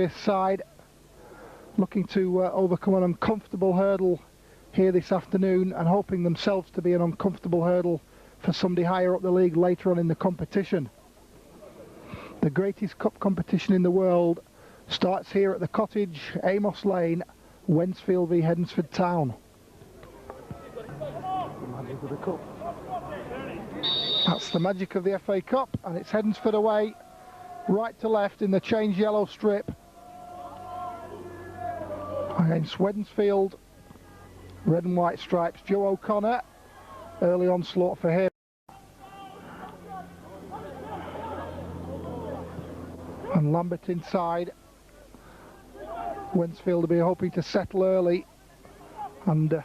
This side looking to overcome an uncomfortable hurdle here this afternoon and hoping themselves to be an uncomfortable hurdle for somebody higher up the league later on in the competition. The greatest cup competition in the world starts here at the Cottage, Amos Lane, Wednesfield v Hednesford Town. Magic of the cup. That's the magic of the FA Cup, and it's Hednesford away, right to left in the changed yellow strip against Wednesfield. Red and white stripes. Joe O'Connor, early onslaught for him. And Lambert inside. Wednesfield will be hoping to settle early and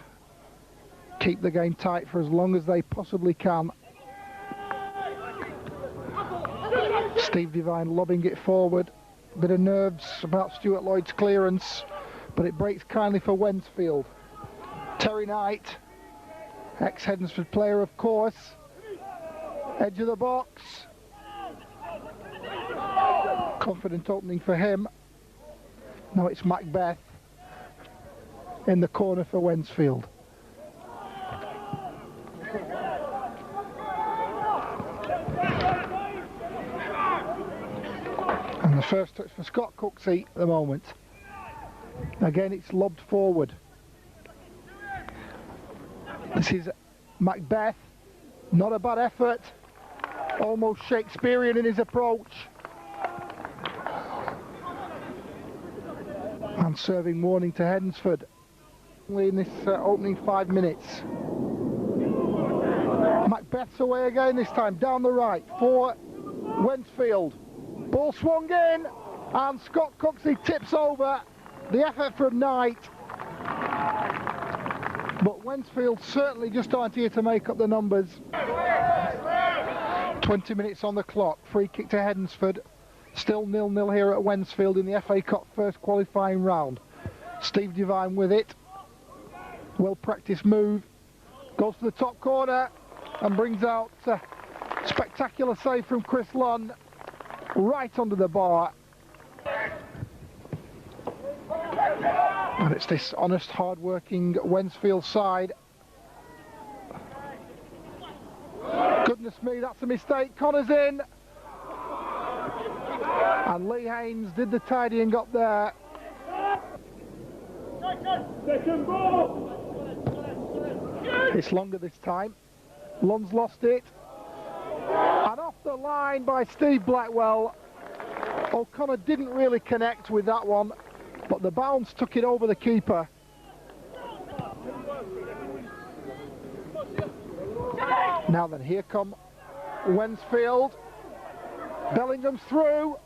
keep the game tight for as long as they possibly can. Steve Devine lobbing it forward. Bit of nerves about Stuart Lloyd's clearance, but it breaks kindly for Wednesfield. Terry Knight, ex-Hednesford player of course, edge of the box. Confident opening for him. Now it's Macbeth in the corner for Wednesfield. And the first touch for Scott Cooksey at the moment. Again, it's lobbed forward. This is Macbeth. Not a bad effort. Almost Shakespearean in his approach. And serving warning to Hednesford in this opening 5 minutes. Macbeth's away again this time, down the right for Wednesfield. Ball swung in, and Scott Cooksey tips over. The effort from Knight. But Wednesfield certainly just aren't here to make up the numbers. 20 minutes on the clock. Free kick to Hednesford. Still 0-0 here at Wednesfield in the FA Cup first qualifying round. Steve Devine with it. Well practiced move. Goes to the top corner and brings out a spectacular save from Chris Lunn. Right under the bar. And it's this honest, hard-working Wednesfield side. Goodness me, that's a mistake. Connor's in. And Lee Haynes did the tidy and got there. It's longer this time. Lunn's lost it. And off the line by Steve Blackwell. O'Connor didn't really connect with that one, but the bounce took it over the keeper. Now then, here come Wednesfield. Bellingham's through.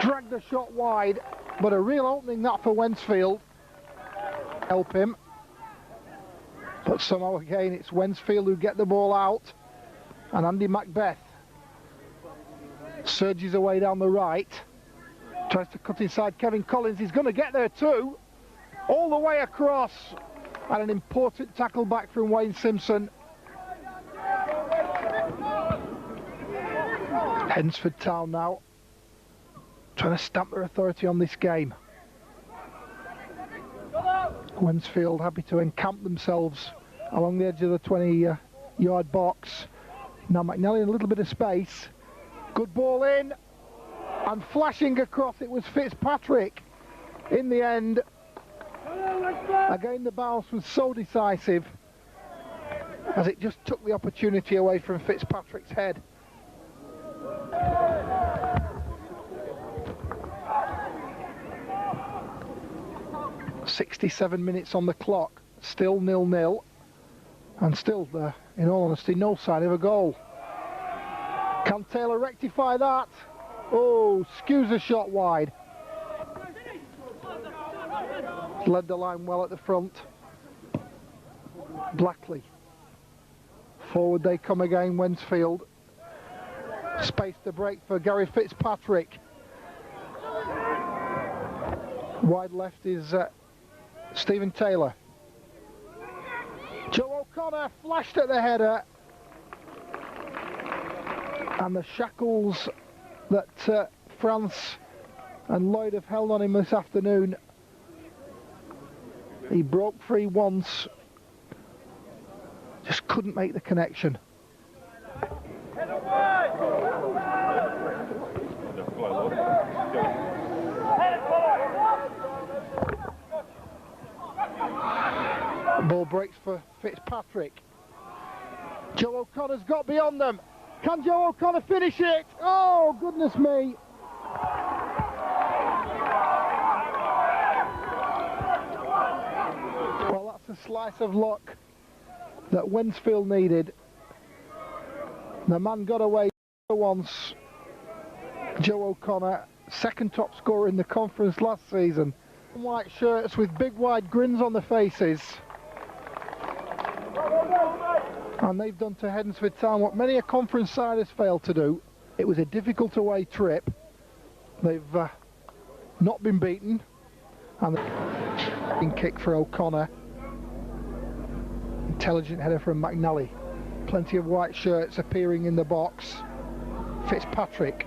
Dragged the shot wide, but a real opening that for Wednesfield. Help him. But somehow again it's Wednesfield who get the ball out. And Andy Macbeth surges away down the right. Tries to cut inside Kevin Collins. He's going to get there too. All the way across. And an important tackle back from Wayne Simpson. Hednesford Town now trying to stamp their authority on this game. Wednesfield happy to encamp themselves along the edge of the 20-yard box. Now McNally in a little bit of space. Good ball in, and flashing across it was Fitzpatrick. In the end, again the bounce was so decisive as it just took the opportunity away from Fitzpatrick's head. .67 minutes on the clock, still 0-0, and still, in all honesty, no sign of a goal. Can Taylor rectify that? Oh, skews a shot wide. Led the line well at the front. Blackley. Forward they come again, Wednesfield. Space to break for Gary Fitzpatrick. Wide left is Stephen Taylor. Joe O'Connor flashed at the header. And the shackles that France and Lloyd have held on him this afternoon. He broke free once, just couldn't make the connection. Ball breaks for Fitzpatrick. Joe O'Connor's got beyond them. Can Joe O'Connor finish it? Oh, goodness me. Well, that's a slice of luck that Wednesfield needed. The man got away once. Joe O'Connor, second top scorer in the conference last season. White shirts with big wide grins on their faces. And they've done to Hednesford Town what many a conference side has failed to do. It was a difficult away trip. They've not been beaten. And the kick for O'Connor. Intelligent header from McNally. Plenty of white shirts appearing in the box. Fitzpatrick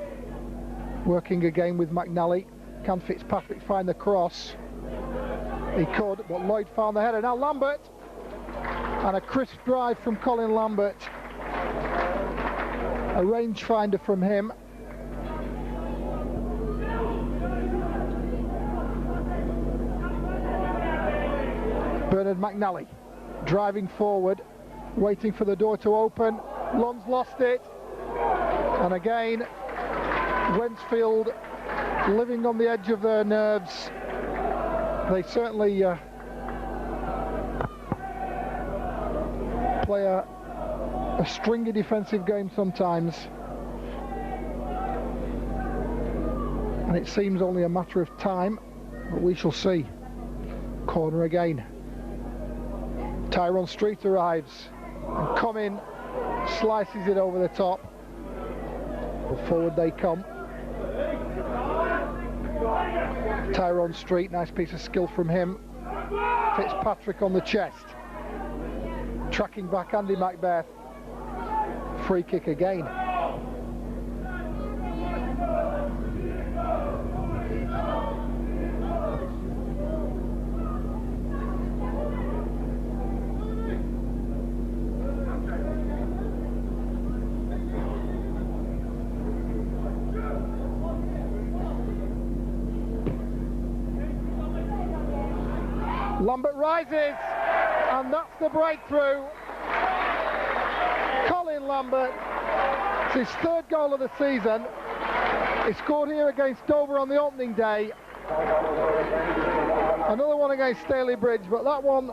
working again with McNally. Can Fitzpatrick find the cross? He could, but Lloyd found the header. Now Lambert, and a crisp drive from Colin Lambert. A rangefinder from him. Bernard McNally driving forward, waiting for the door to open. Lon's lost it, and again Wednesfield living on the edge of their nerves. They certainly play a stringy defensive game sometimes, and it seems only a matter of time, but we shall see. Corner again. Tyrone Street arrives, and Coming slices it over the top. Forward they come. Tyrone Street, nice piece of skill from him. Fitzpatrick on the chest. Tracking back Andy Macbeth. Free kick again. Lambert rises, and that's the breakthrough. Colin Lambert, it's his third goal of the season. He scored here against Dover on the opening day. Another one against Staley Bridge, but that one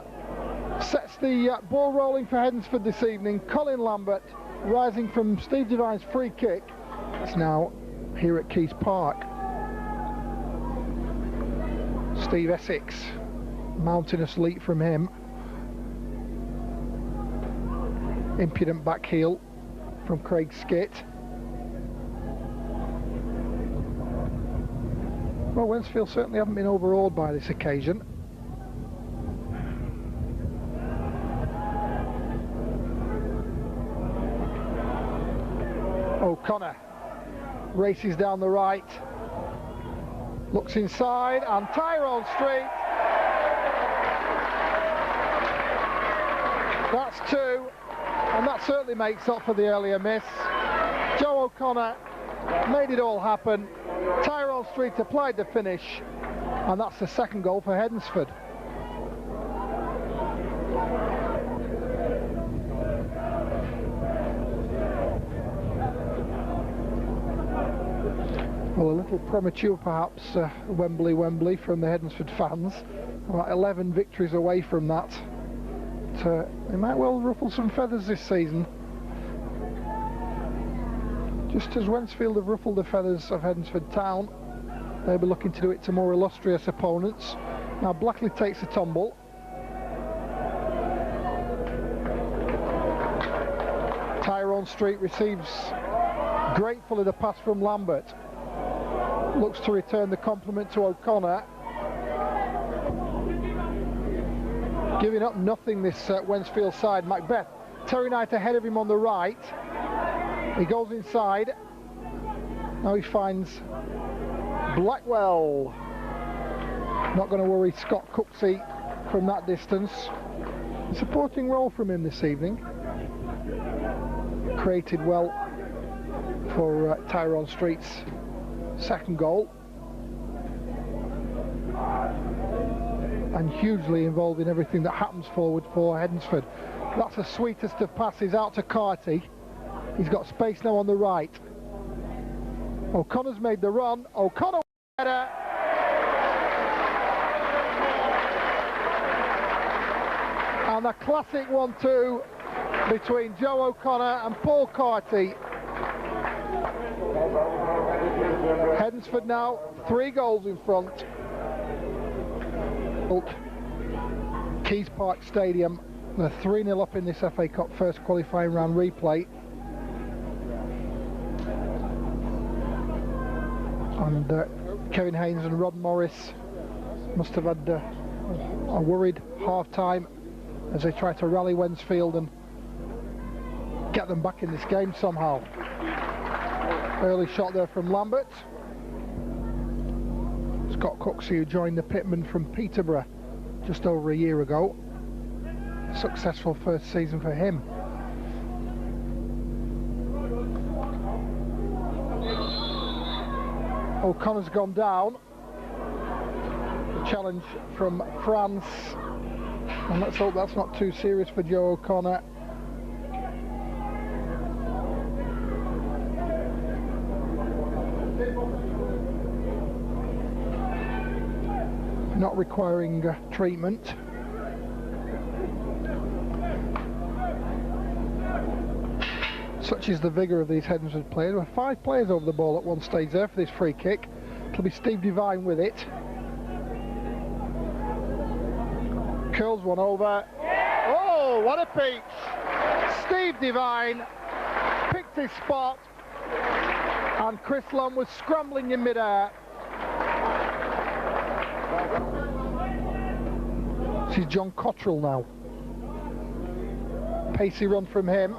sets the ball rolling for Hednesford this evening. Colin Lambert rising from Steve Devine's free kick. It's now here at Keys Park. Steve Essex mounting a sleep from him. Impudent back heel from Craig Skitt. Well, Wednesfield certainly haven't been overawed by this occasion. O'Connor races down the right, looks inside, and Tyrone Street. That's two, and that certainly makes up for the earlier miss. Joe O'Connor made it all happen. Tyrone Street applied the finish, and that's the second goal for Hednesford. Well, a little premature perhaps, Wembley from the Hednesford fans. About 11 victories away from that. They might well ruffle some feathers this season. Just as Wednesfield have ruffled the feathers of Hednesford Town, they'll be looking to do it to more illustrious opponents. Now Blackley takes a tumble. Tyrone Street receives gratefully the pass from Lambert. Looks to return the compliment to O'Connor. Giving up nothing, this Wednesfield side. Macbeth, Terry Knight ahead of him on the right. He goes inside. Now he finds Blackwell. Not going to worry Scott Cooksey from that distance. A supporting role from him this evening. Created well for Tyrone Street's second goal. And hugely involved in everything that happens forward for Hednesford. That's the sweetest of passes out to Carty. He's got space now on the right. O'Connor's made the run. O'Connor header. And a classic 1-2 between Joe O'Connor and Paul Carty. Hednesford now 3 goals in front. Keys Park Stadium, they're 3-0 up in this FA Cup first qualifying round replay. And Kevin Haynes and Rod Morris must have had a worried half-time as they try to rally Wednesfield and get them back in this game somehow. Early shot there from Lambert. Scott Cooksey, who joined the Pitmen from Peterborough just over a year ago. Successful first season for him. O'Connor's gone down. The challenge from France. And let's hope that's not too serious for Joe O'Connor. Not requiring treatment. Such is the vigour of these Hednesford players. There were 5 players over the ball at one stage there for this free kick. It'll be Steve Devine with it. Curls one over. Oh, what a peach! Steve Devine picked his spot, and Chris Lunn was scrambling in mid-air. This is John Cottrell now. Pacey run from him.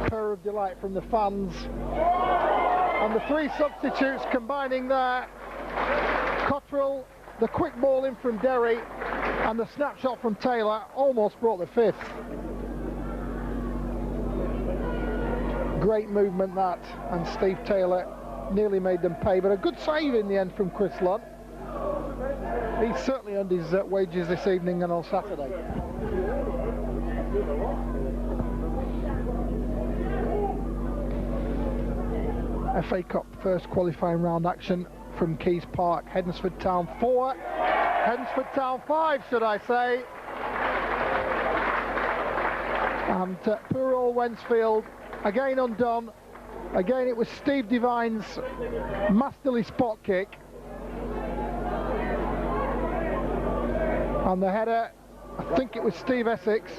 Purr of delight from the fans. And the 3 substitutes combining there. Cottrell, the quick ball in from Derry, and the snapshot from Taylor almost brought the 5th. Great movement that, and Steve Taylor nearly made them pay, but a good save in the end from Chris Lunn. He's certainly earned his wages this evening and on Saturday. FA Cup first qualifying round action from Keys Park. Hednesford Town 4, Hednesford Town 5 should I say. And poor old Wednesfield again undone. Again it was Steve Devine's masterly spot kick. And the header, I think it was Steve Essex.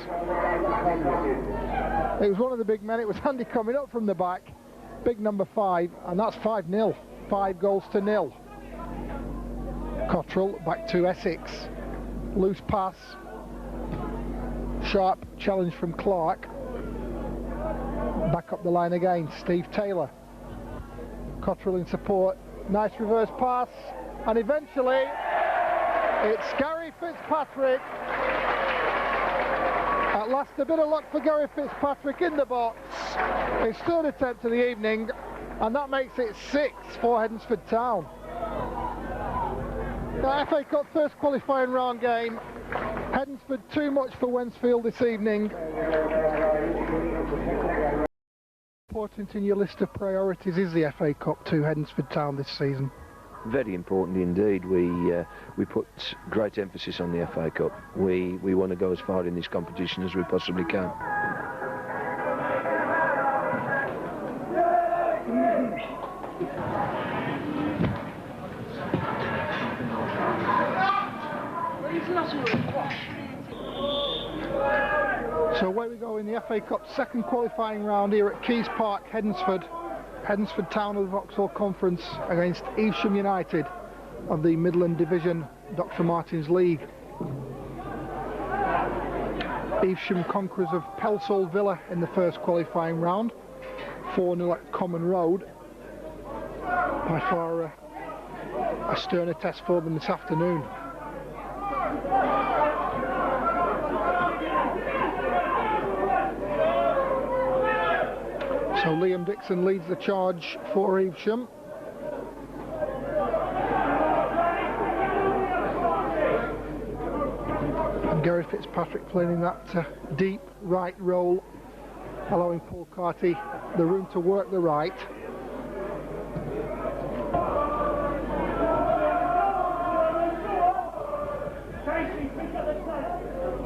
It was one of the big men. It was Andy coming up from the back. Big number 5, and that's 5-0. 5 goals to 0. Cottrell back to Essex. Loose pass. Sharp challenge from Clark. Back up the line again. Steve Taylor. Cottrell in support. Nice reverse pass. And eventually, it's Gary Fitzpatrick. At last, a bit of luck for Gary Fitzpatrick in the box. His 3rd attempt of the evening, and that makes it 6 for Hednesford Town. The FA Cup first qualifying round game. Hednesford too much for Wednesfield this evening. Important in your list of priorities is the FA Cup to Hednesford Town this season. Very important indeed. We put great emphasis on the FA Cup. We want to go as far in this competition as we possibly can. So away we go in the FA Cup second qualifying round here at Keys Park, Hednesford. Hednesford Town of the Vauxhall Conference against Evesham United of the Midland Division Dr. Martin's League. Evesham conquerors of Pelsall Villa in the first qualifying round, 4-0 at Common Road. By far a sterner test for them this afternoon. So Liam Dixon leads the charge for Evesham. And Gary Fitzpatrick playing in that deep right role, allowing Paul Carty the room to work the right.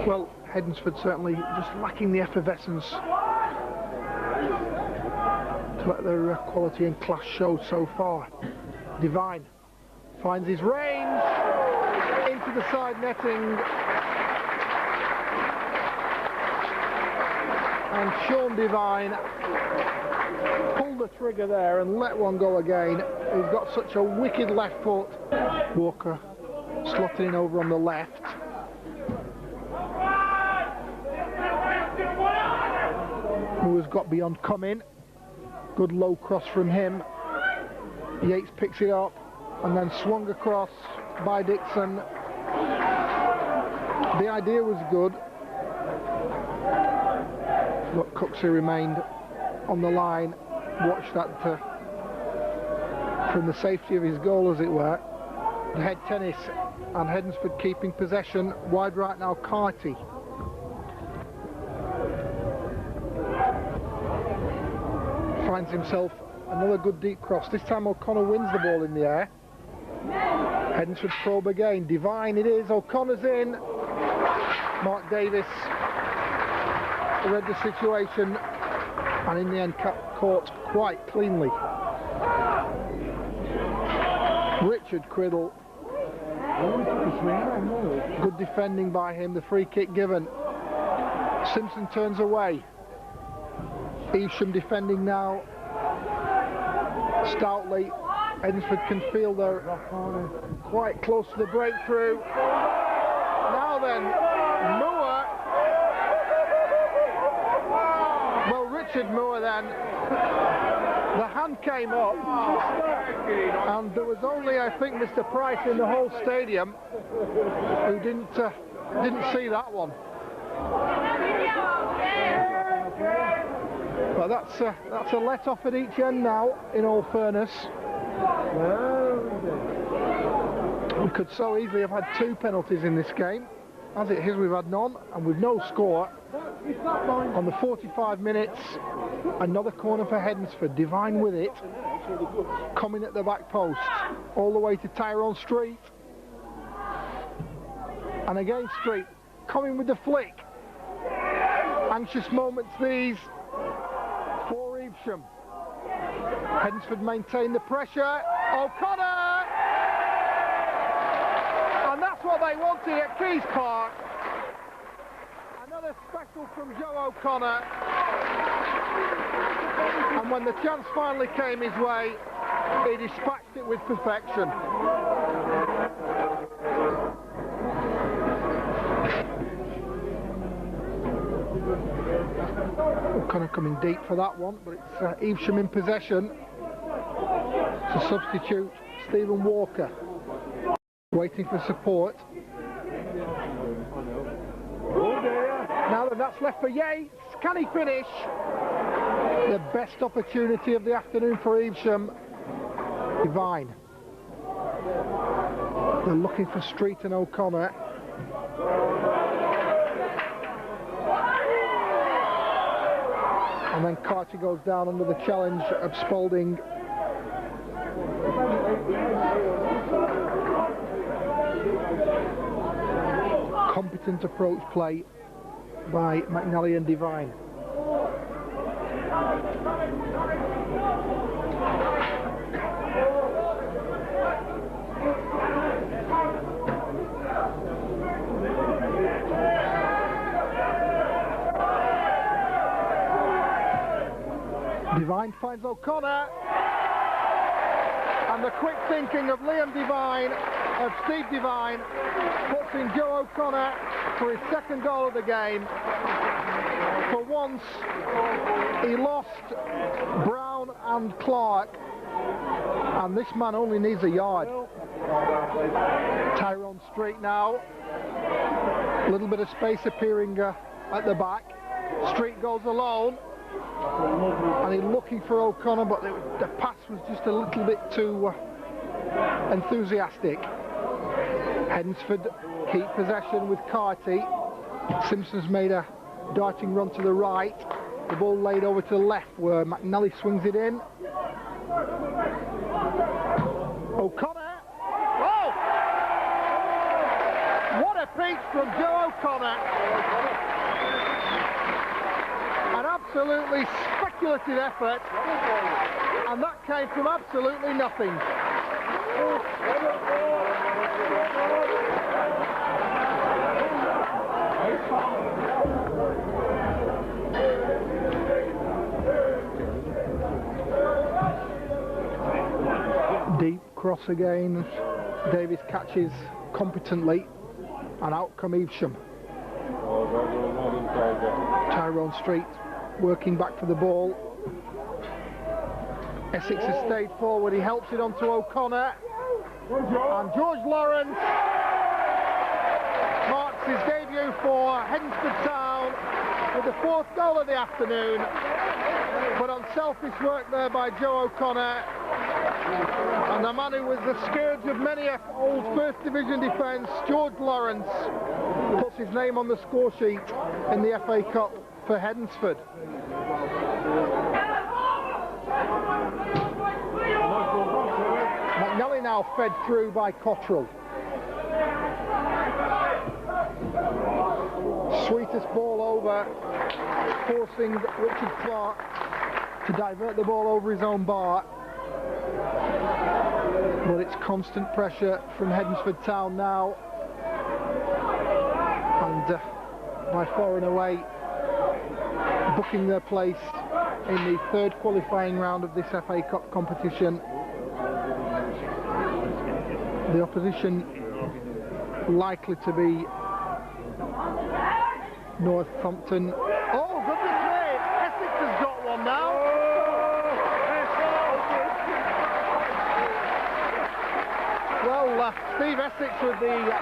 Well, Hednesford certainly just lacking the effervescence to let their quality and class show so far. Devine finds his range into the side netting, and Sean Devine pulled the trigger there and let one go again. He's got such a wicked left foot. Walker slotting in over on the left. Who has got beyond coming. Good low cross from him. Yates picks it up and then swung across by Dixon. The idea was good, but Cooksey remained on the line. Watched that from the safety of his goal, as it were. The head tennis, and Hednesford keeping possession. Wide right now, Carty. Finds himself another good deep cross. This time O'Connor wins the ball in the air. Hednesford probe again. Devine it is. O'Connor's in. Mark Davis read the situation and in the end caught quite cleanly. Richard Criddle. Good defending by him. The free kick given. Simpson turns away. Evesham defending now stoutly. Hednesford can feel they're quite close to the breakthrough. Now then, Moore. Well, Richard Moore then. The hand came up, and there was only, I think, Mr. Price in the whole stadium who didn't see that one. But that's a let off at each end now, in all fairness. We could so easily have had 2 penalties in this game. As it is, we've had none, and with no score. On the 45 minutes, another corner for Hednesford. Devine with it, coming at the back post, all the way to Tyrone Street. And again Street, coming with the flick. Anxious moments these for Evesham. Hednesford maintain the pressure. O'Connor! And that's what they wanted at Keys Park. Another special from Joe O'Connor. And when the chance finally came his way, he dispatched it with perfection. O'Connor coming deep for that one, but it's Evesham in possession. To substitute Stephen Walker, waiting for support. Now that's left for Yates. Can he finish? The best opportunity of the afternoon for Evesham. Devine. They're looking for Street and O'Connor. And then Carty goes down under the challenge of Spalding. Competent approach play by McNally and Devine. Devine finds O'Connor, and the quick thinking of Liam Devine, of Steve Devine, puts in Joe O'Connor for his second goal of the game. For once, he lost Brown and Clark, and this man only needs a yard. Tyrone Street now, a little bit of space appearing at the back. Street goes alone, and he's looking for O'Connor, but the pass was just a little bit too enthusiastic. Hednesford keep possession with Carty. Simpson's made a darting run to the right. The ball laid over to the left where McNally swings it in. O'Connor. Oh! What a peach from Joe O'Connor. An absolutely speculative effort, and that came from absolutely nothing. Deep cross again. Davis catches competently, and out come Evesham. Tyrone Street working back for the ball. Essex has stayed forward. He helps it on to O'Connor, and George Lawrence marks his debut for Hednesford Town with the 4th goal of the afternoon. But unselfish work there by Joe O'Connor, and the man who was the scourge of many an old First Division defence, George Lawrence, puts his name on the score sheet in the FA Cup for Hednesford. McNally now fed through by Cottrell. Sweetest ball over, forcing Richard Clark to divert the ball over his own bar. But it's constant pressure from Hednesford Town now, and by far and away booking their place in the 3rd qualifying round of this FA Cup competition. The opposition likely to be Northampton. Oh, goodness me! Essex has got one now. Well, Steve Essex with the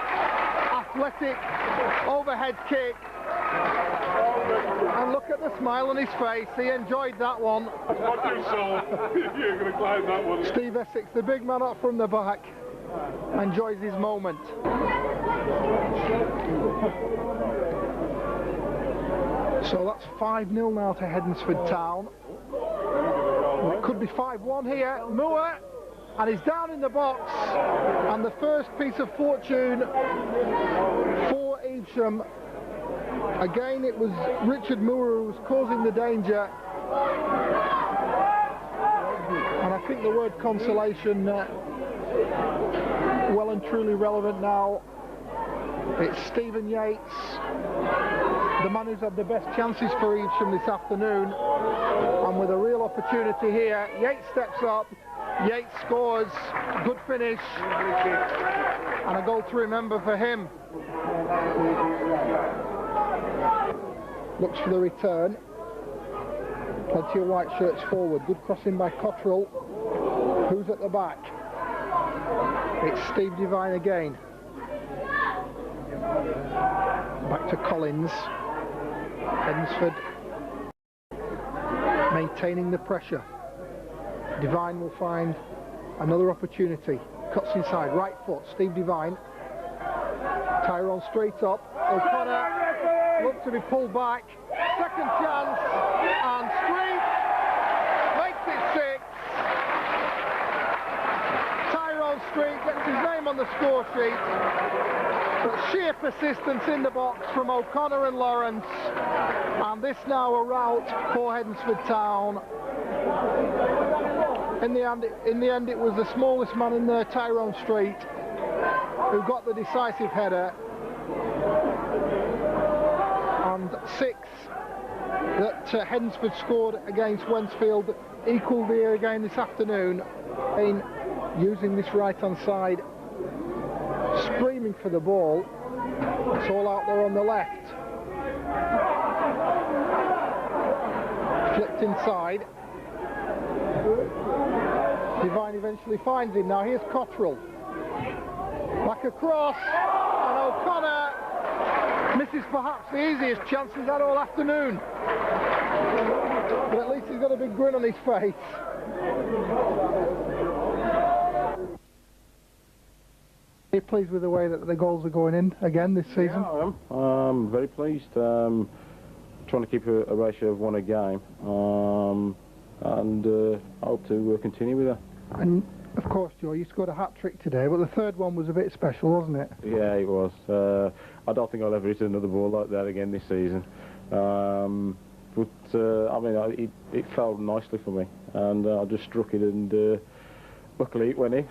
athletic overhead kick. And look at the smile on his face. He enjoyed that one. What you saw, you're going to climb that one. Steve Essex, the big man up from the back, enjoys his moment. So that's 5-0 now to Hednesford Town. It could be 5-1 here. Moore, and he's down in the box, and the first piece of fortune for Evesham. Again, it was Richard Moore who was causing the danger, and I think the word consolation well and truly relevant now. It's Stephen Yates, the man who's had the best chances for Evesham this afternoon, and with a real opportunity here. Yates steps up, Yates scores, good finish, and a goal to remember for him. Looks for the return. Plenty of white shirts forward. Good crossing by Cottrell. Who's at the back? It's Steve Devine again. Back to Collins. Hednesford maintaining the pressure. Devine will find another opportunity. Cuts inside, right foot, Steve Devine. Tyrone straight up. O'Connor look to be pulled back. Second chance, and Street makes it 6. Tyrone Street gets his name on the score sheet. But sheer persistence in the box from O'Connor and Lawrence, and this now a rout for Hednesford Town. In the end, it was the smallest man in there, Tyrone Street, who got the decisive header. And 6 that Hednesford scored against Wednesfield equalled the again this afternoon. In using this right-hand side, screaming for the ball. It's all out there on the left. Flicked inside. Devine eventually finds him. Now here's Cottrell. Back across, and O'Connor misses perhaps the easiest chance he's had all afternoon. But at least he's got a big grin on his face. Are you pleased with the way that the goals are going in again this season? Yeah, I am. Very pleased. Trying to keep a ratio of 1 a game, and I hope to continue with that. And of course, Joe, you scored a hat-trick today, but the third one was a bit special, wasn't it? Yeah, it was. I don't think I'll ever hit another ball like that again this season. I mean, it fell nicely for me, and I just struck it, and luckily it went in.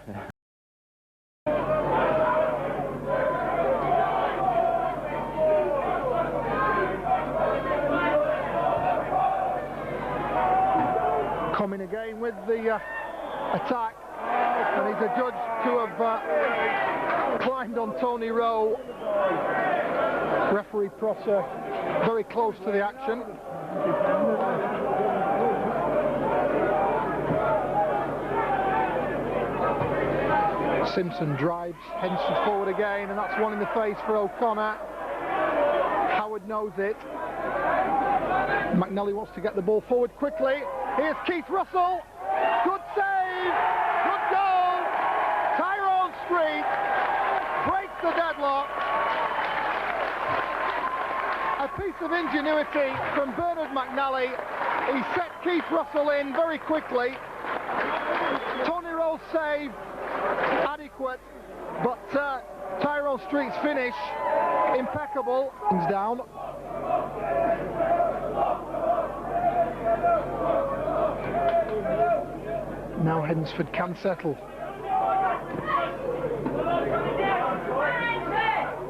Coming again with the attack, and he's adjudged to have climbed on Tony Rowe. Referee Prosser very close to the action. Simpson drives Hednesford forward again, and that's one in the face for O'Connor. Howard knows it. McNally wants to get the ball forward quickly. Here's Keith Russell. Good save. Good goal. Tyrone Street breaks the deadlock. A piece of ingenuity from Bernard McNally. He set Keith Russell in very quickly. Tony Rowe's save adequate, but Tyrone Street's finish impeccable. Things down. Now Hednesford can settle.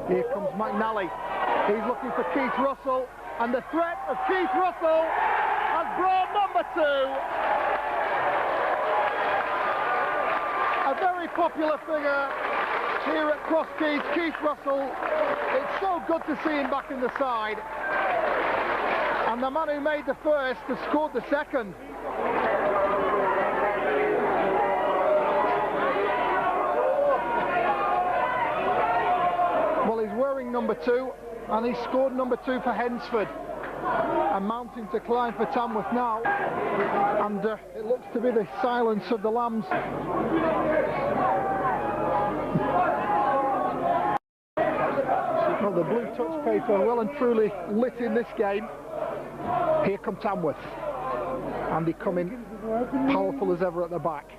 Here comes McNally. He's looking for Keith Russell, and the threat of Keith Russell has brought number 2. A very popular figure here at Cross Keys, Keith Russell. It's so good to see him back in the side. And the man who made the first has scored the second. Well, he's wearing number 2, and he's scored number 2 for Hednesford. And mounting to climb for Tamworth now. And it looks to be the silence of the Lambs. Well, the blue touch paper well and truly lit in this game. Here come Tamworth. Andy coming powerful as ever at the back.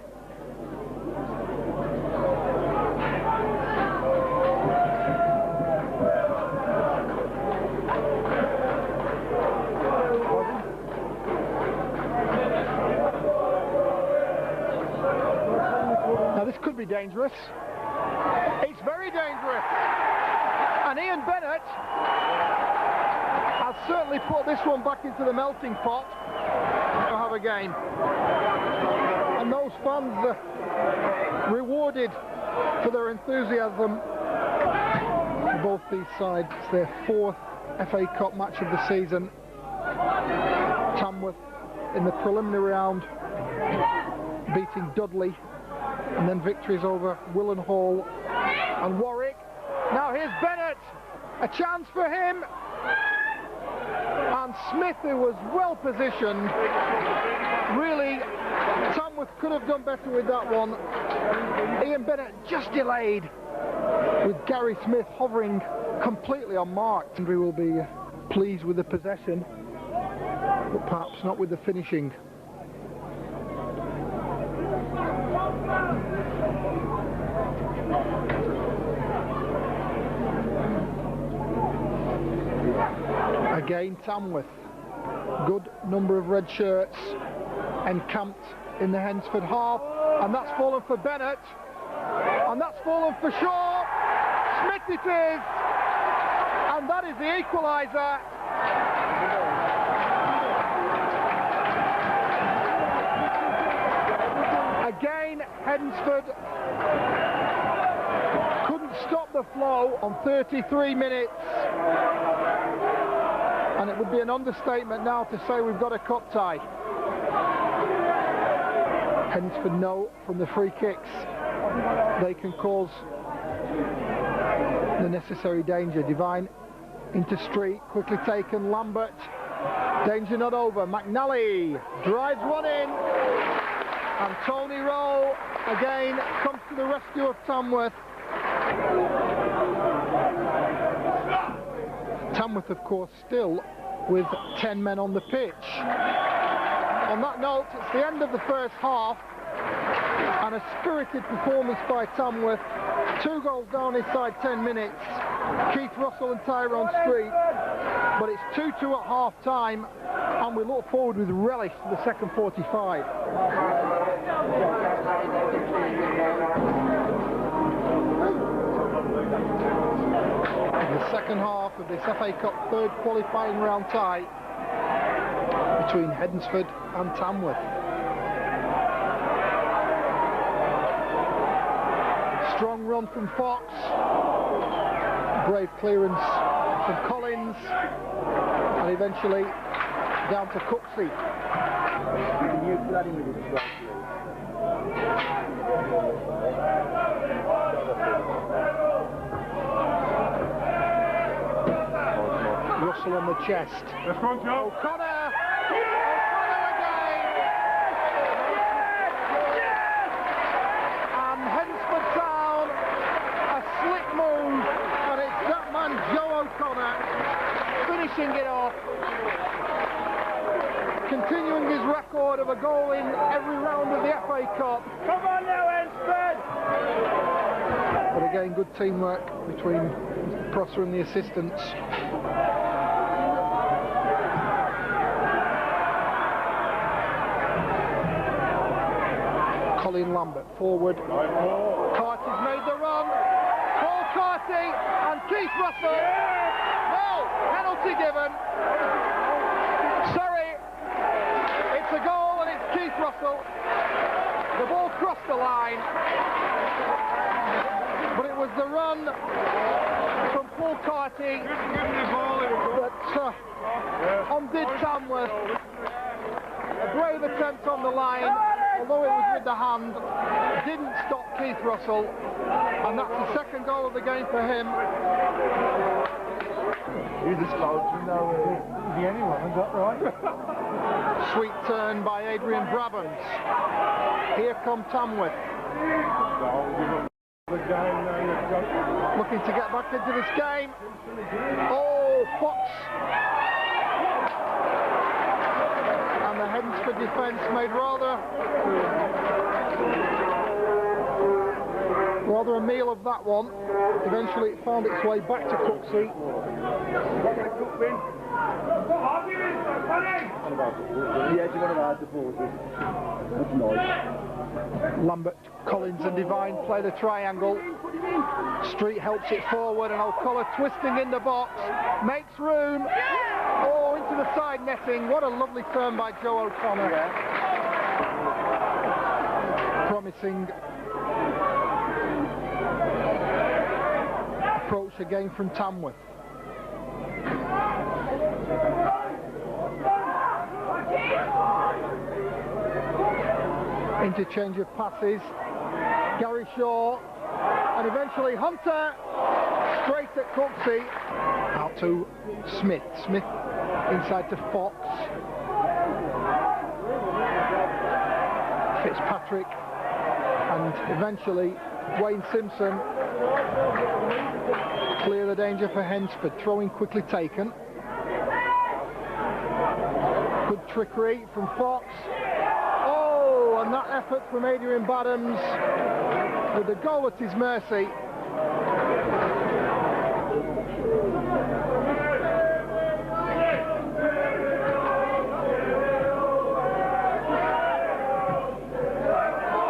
Now this could be dangerous. It's very dangerous. And Ian Bennett has certainly put this one back into the melting pot. We'll have a game. And those fans are rewarded for their enthusiasm. Both these sides, their 4th FA Cup match of the season. Tamworth in the preliminary round beating Dudley, and then victories over Willenhall and Warwick. Now here's Bennett, a chance for him, and Smith, who was well positioned. Really, Tamworth could have done better with that one. Ian Bennett just delayed, with Gary Smith hovering completely unmarked. And we will be pleased with the possession, but perhaps not with the finishing. Again, Tamworth, good number of red shirts encamped in the Hednesford half, and that's fallen for Bennett, and that's fallen for Shaw. Smith it is, and that is the equaliser. Again, Hednesford couldn't stop the flow on 33 minutes. And it would be an understatement now to say we've got a cup tie. Hednesford know from the free kicks they can cause the necessary danger. Devine into Street, quickly taken, Lambert, danger not over, McNally drives one in, and Tony Rowe again comes to the rescue of Tamworth. Tamworth, of course, still with 10 men on the pitch. On that note, it's the end of the first half, and a spirited performance by Tamworth. 2 goals down inside 10 minutes. Keith Russell and Tyrone Street, but it's 2-2 at half time, and we look forward with relish to the second 45. The second half of this FA Cup third qualifying round tie between Hednesford and Tamworth. Strong run from Fox, brave clearance from Collins, and eventually down to Cooksey. Russell on the chest. O'Connor again. And Hednesford Town, a slick move, and it's that man Joe O'Connor finishing it off, continuing his record of a goal in every round of the FA Cup. Come on now, Hednesford! But again, good teamwork between Prosser and the assistants. Colin Lambert forward. Carty's made the run. Paul Carty and Keith Russell. No, penalty given. Sorry, it's a goal and it's Keith Russell. The ball crossed the line, but it was the run from Paul Carty that undid Tamworth. A brave attempt on the line, although it was with the hand, didn't stop Keith Russell, and that's the second goal of the game for him. You just to know the anyone, is that right? Sweet turn by Adrian Brabhams. Here come Tamworth. Looking to get back into this game. Oh, Fox. And the Hednesford defence made rather a meal of that one. Eventually it found its way back to Cooksey. Lambert, Collins and Devine play the triangle. Street helps it forward, and O'Connor twisting in the box, makes room. Oh, into the side netting. What a lovely turn by Joe O'Connor. Promising approach again from Tamworth. Interchange of passes. Gary Shaw, and eventually Hunter, straight at Cooksey. Out to Smith. Smith inside to Fox. Fitzpatrick, and eventually Wayne Simpson. Clear the danger for Hednesford. Throwing quickly taken. Good trickery from Fox. Oh, and that effort from Adrian Badhams with the goal at his mercy.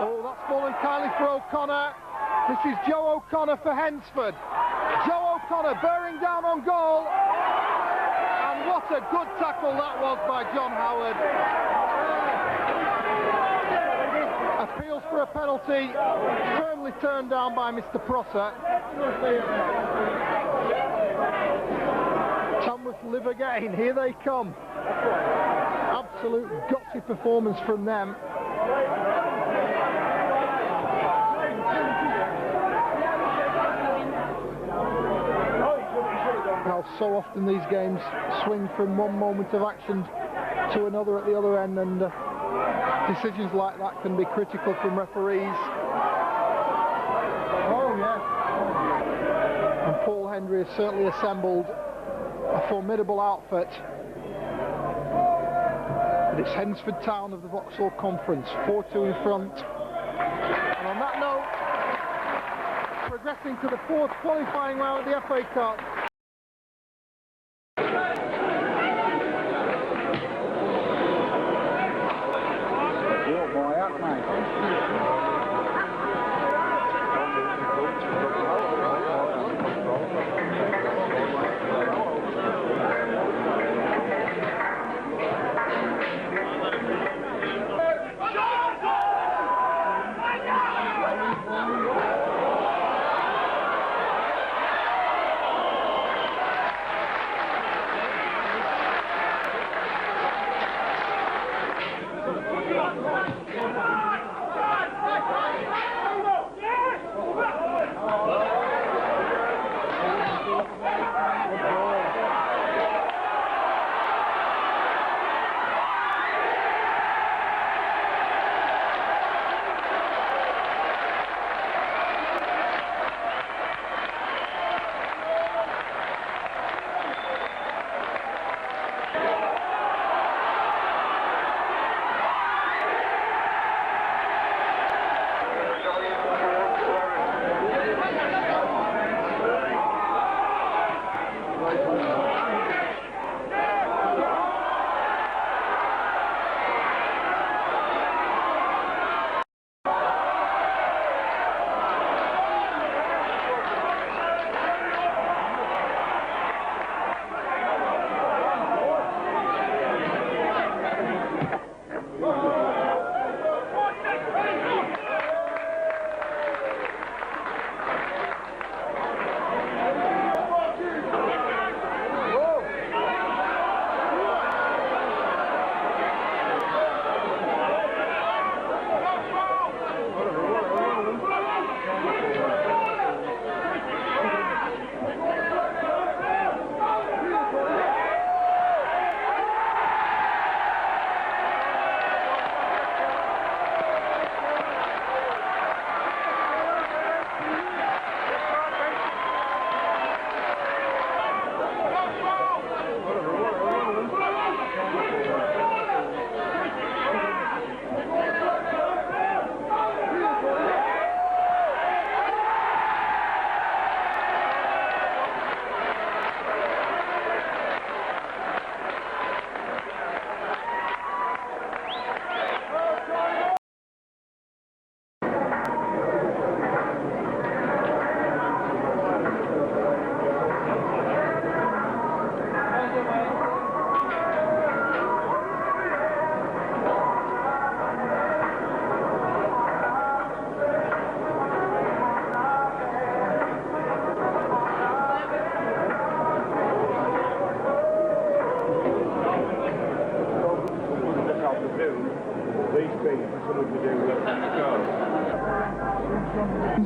Oh, that's fallen kindly for O'Connor. This is Joe O'Connor for Hednesford. Joe O'Connor bearing down on goal. And what a good tackle that was by John Howard. Appeals for a penalty, firmly turned down by Mr. Prosser. Tamworth live again, here they come. Absolute gutsy performance from them. how so often these games swing from one moment of action to another at the other end, and decisions like that can be critical from referees. Oh, yeah. And Paul Hendry has certainly assembled a formidable outfit. But it's Hednesford Town of the Vauxhall Conference, 4-2 in front. And on that note, progressing to the fourth qualifying round of the FA Cup.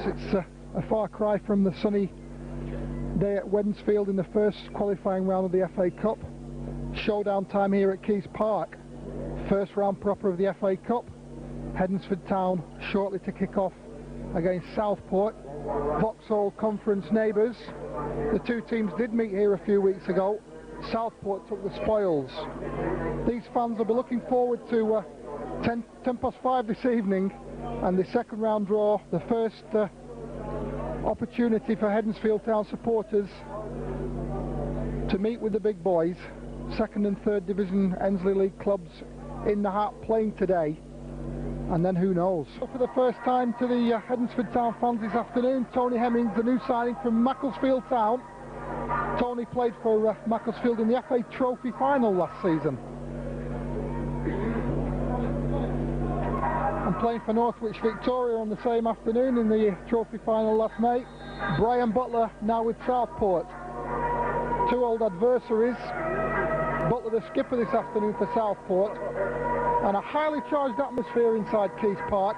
It's a far cry from the sunny day at Wednesfield in the first qualifying round of the FA Cup. Showdown time here at Keys Park. First round proper of the FA Cup. Hednesford Town shortly to kick off against Southport. Vauxhall Conference neighbours. The two teams did meet here a few weeks ago. Southport took the spoils. These fans will be looking forward to 5:10 this evening, and the second round draw, the first opportunity for Hednesfield Town supporters to meet with the big boys. Second and third division Ensley League clubs in the hat playing today, and then who knows. For the first time to the Hednesford Town fans this afternoon, Tony Hemmings, the new signing from Macclesfield Town. Tony played for Macclesfield in the FA Trophy final last season. And playing for Northwich Victoria on the same afternoon in the trophy final last night. Brian Butler now with Southport. Two old adversaries. Butler the skipper this afternoon for Southport. And a highly charged atmosphere inside Keys Park.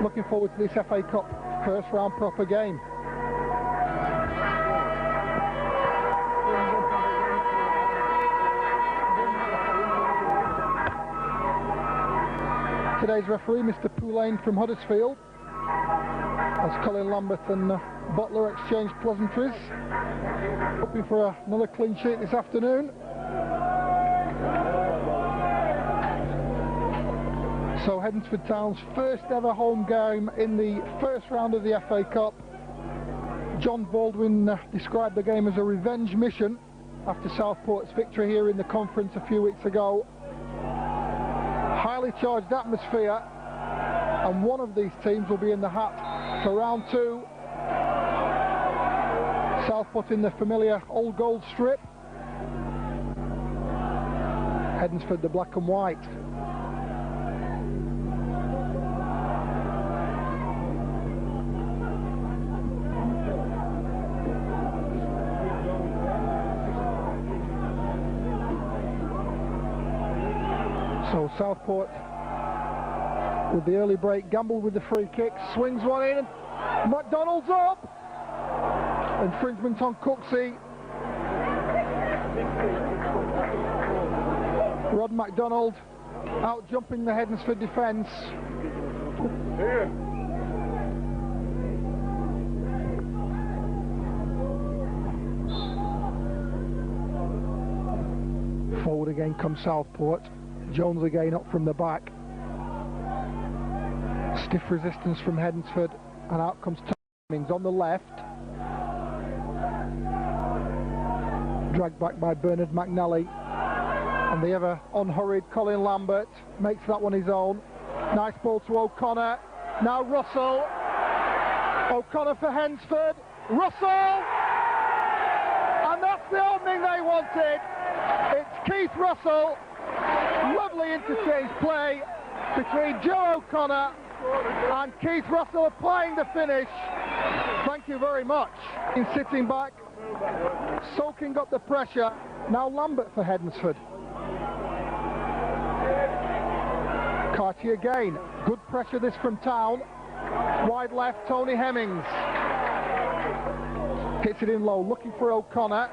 Looking forward to this FA Cup first round proper game. today's referee, Mr. Poulain from Huddersfield, as Colin Lambert and Butler exchange pleasantries, hoping for another clean sheet this afternoon. So Hednesford Town's first ever home game in the first round of the FA Cup. John Baldwin described the game as a revenge mission after Southport's victory here in the conference a few weeks ago. Highly charged atmosphere, and one of these teams will be in the hat for round two. Southport in the familiar old gold strip, Hednesford the black and white. So Southport with the early break, gambled with the free kick, swings one in, and McDonald's up! Infringement on Cooksey. Rod MacDonald out jumping the Hednesford defence. Forward again comes Southport. Jones again up from the back. Stiff resistance from Hednesford, and out comes Cummings on the left. Dragged back by Bernard McNally, and the ever unhurried Colin Lambert makes that one his own. Nice ball to O'Connor. Now Russell. O'Connor for Hednesford. Russell! And that's the opening they wanted. It's Keith Russell. Lovely interchange play between Joe O'Connor and Keith Russell applying the finish. Thank you very much. In sitting back, soaking up the pressure. Now Lambert for Hednesford. Carty again. Good pressure this from Town. Wide left, Tony Hemmings. Hits it in low, looking for O'Connor.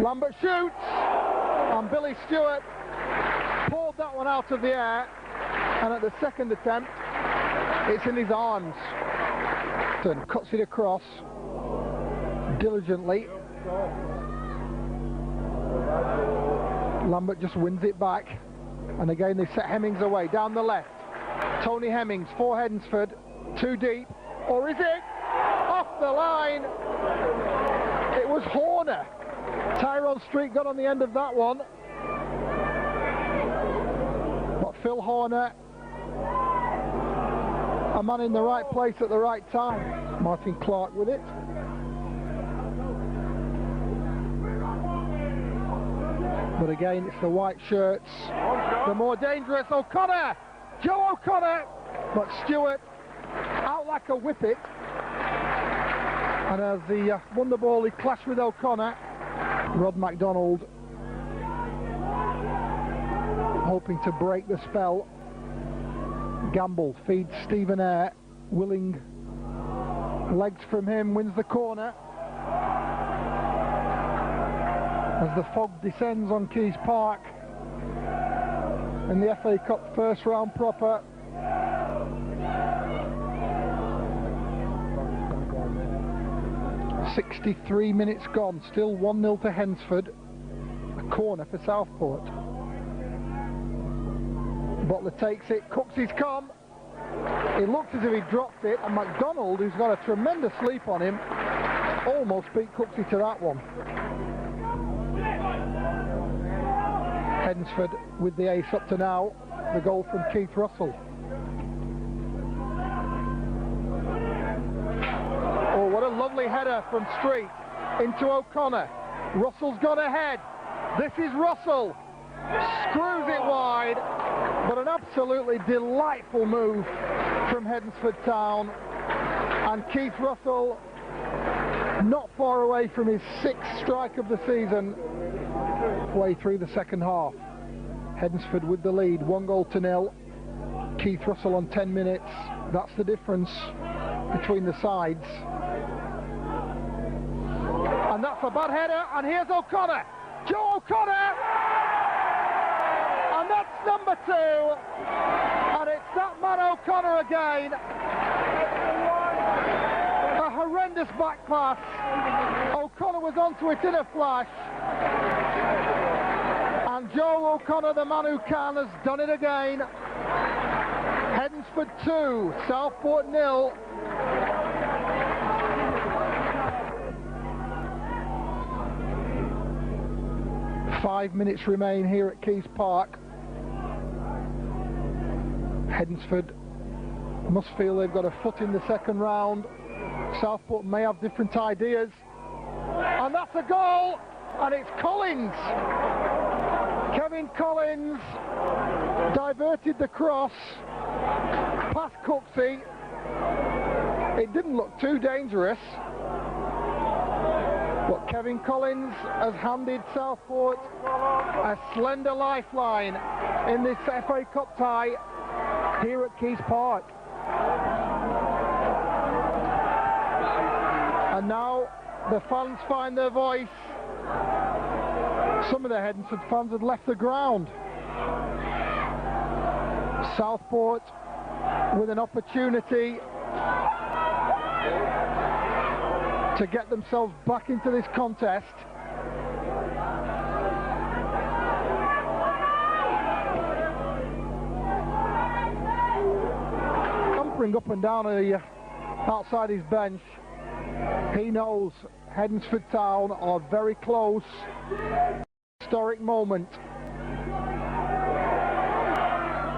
Lambert shoots, and Billy Stewart pulled that one out of the air, and at the second attempt it's in his arms. And cuts it across diligently. Lambert just wins it back, and again they set Hemmings away down the left. Tony Hemmings for Hednesford, too deep, or is it? Off the line. It was Horner. Tyrone Street got on the end of that one, but Phil Horner, a man in the right place at the right time. Martin Clark with it. But again, it's the white shirts, the more dangerous. O'Connor, Joe O'Connor, but Stewart out like a whippet, and as he won the ball, he clashed with O'Connor. Rod MacDonald hoping to break the spell. Gamble feeds Stephen Eyre. Willing legs from him, wins the corner. As the fog descends on Keys Park in the FA Cup first round proper. "63 minutes gone, still 1-0 to Hednesford. A corner for Southport. Butler takes it, Cooksey's come. It looks as if he dropped it, and MacDonald, who's got a tremendous leap on him, almost beat Cooksey to that one. Hednesford with the ace up to now. The goal from Keith Russell. Oh, what a lovely header from Street into O'Connor. Russell's gone ahead. This is Russell. Screws it wide, but an absolutely delightful move from Hednesford Town. And Keith Russell not far away from his 6th strike of the season. Way through the second half. Hednesford with the lead, 1-0. Keith Russell on 10 minutes. That's the difference between the sides. And that's a bad header, and here's O'Connor. Joe O'Connor! And that's number 2, and it's that man O'Connor again. A horrendous back pass. O'Connor was onto it in a flash. And Joe O'Connor, the man who can, has done it again. Hednesford 2, Southport 0. Five minutes remain here at Keys Park. Hednesford must feel they've got a foot in the second round. Southport may have different ideas. And that's a goal! And it's Collins! Kevin Collins diverted the cross past Cooksey. It didn't look too dangerous. But Kevin Collins has handed Southport a slender lifeline in this FA Cup tie here at Keys Park. And now the fans find their voice. Some of the Hednesford fans had left the ground. Southport with an opportunity to get themselves back into this contest. Scampering up and down outside his bench. He knows Hednesford Town are very close. Historic moment.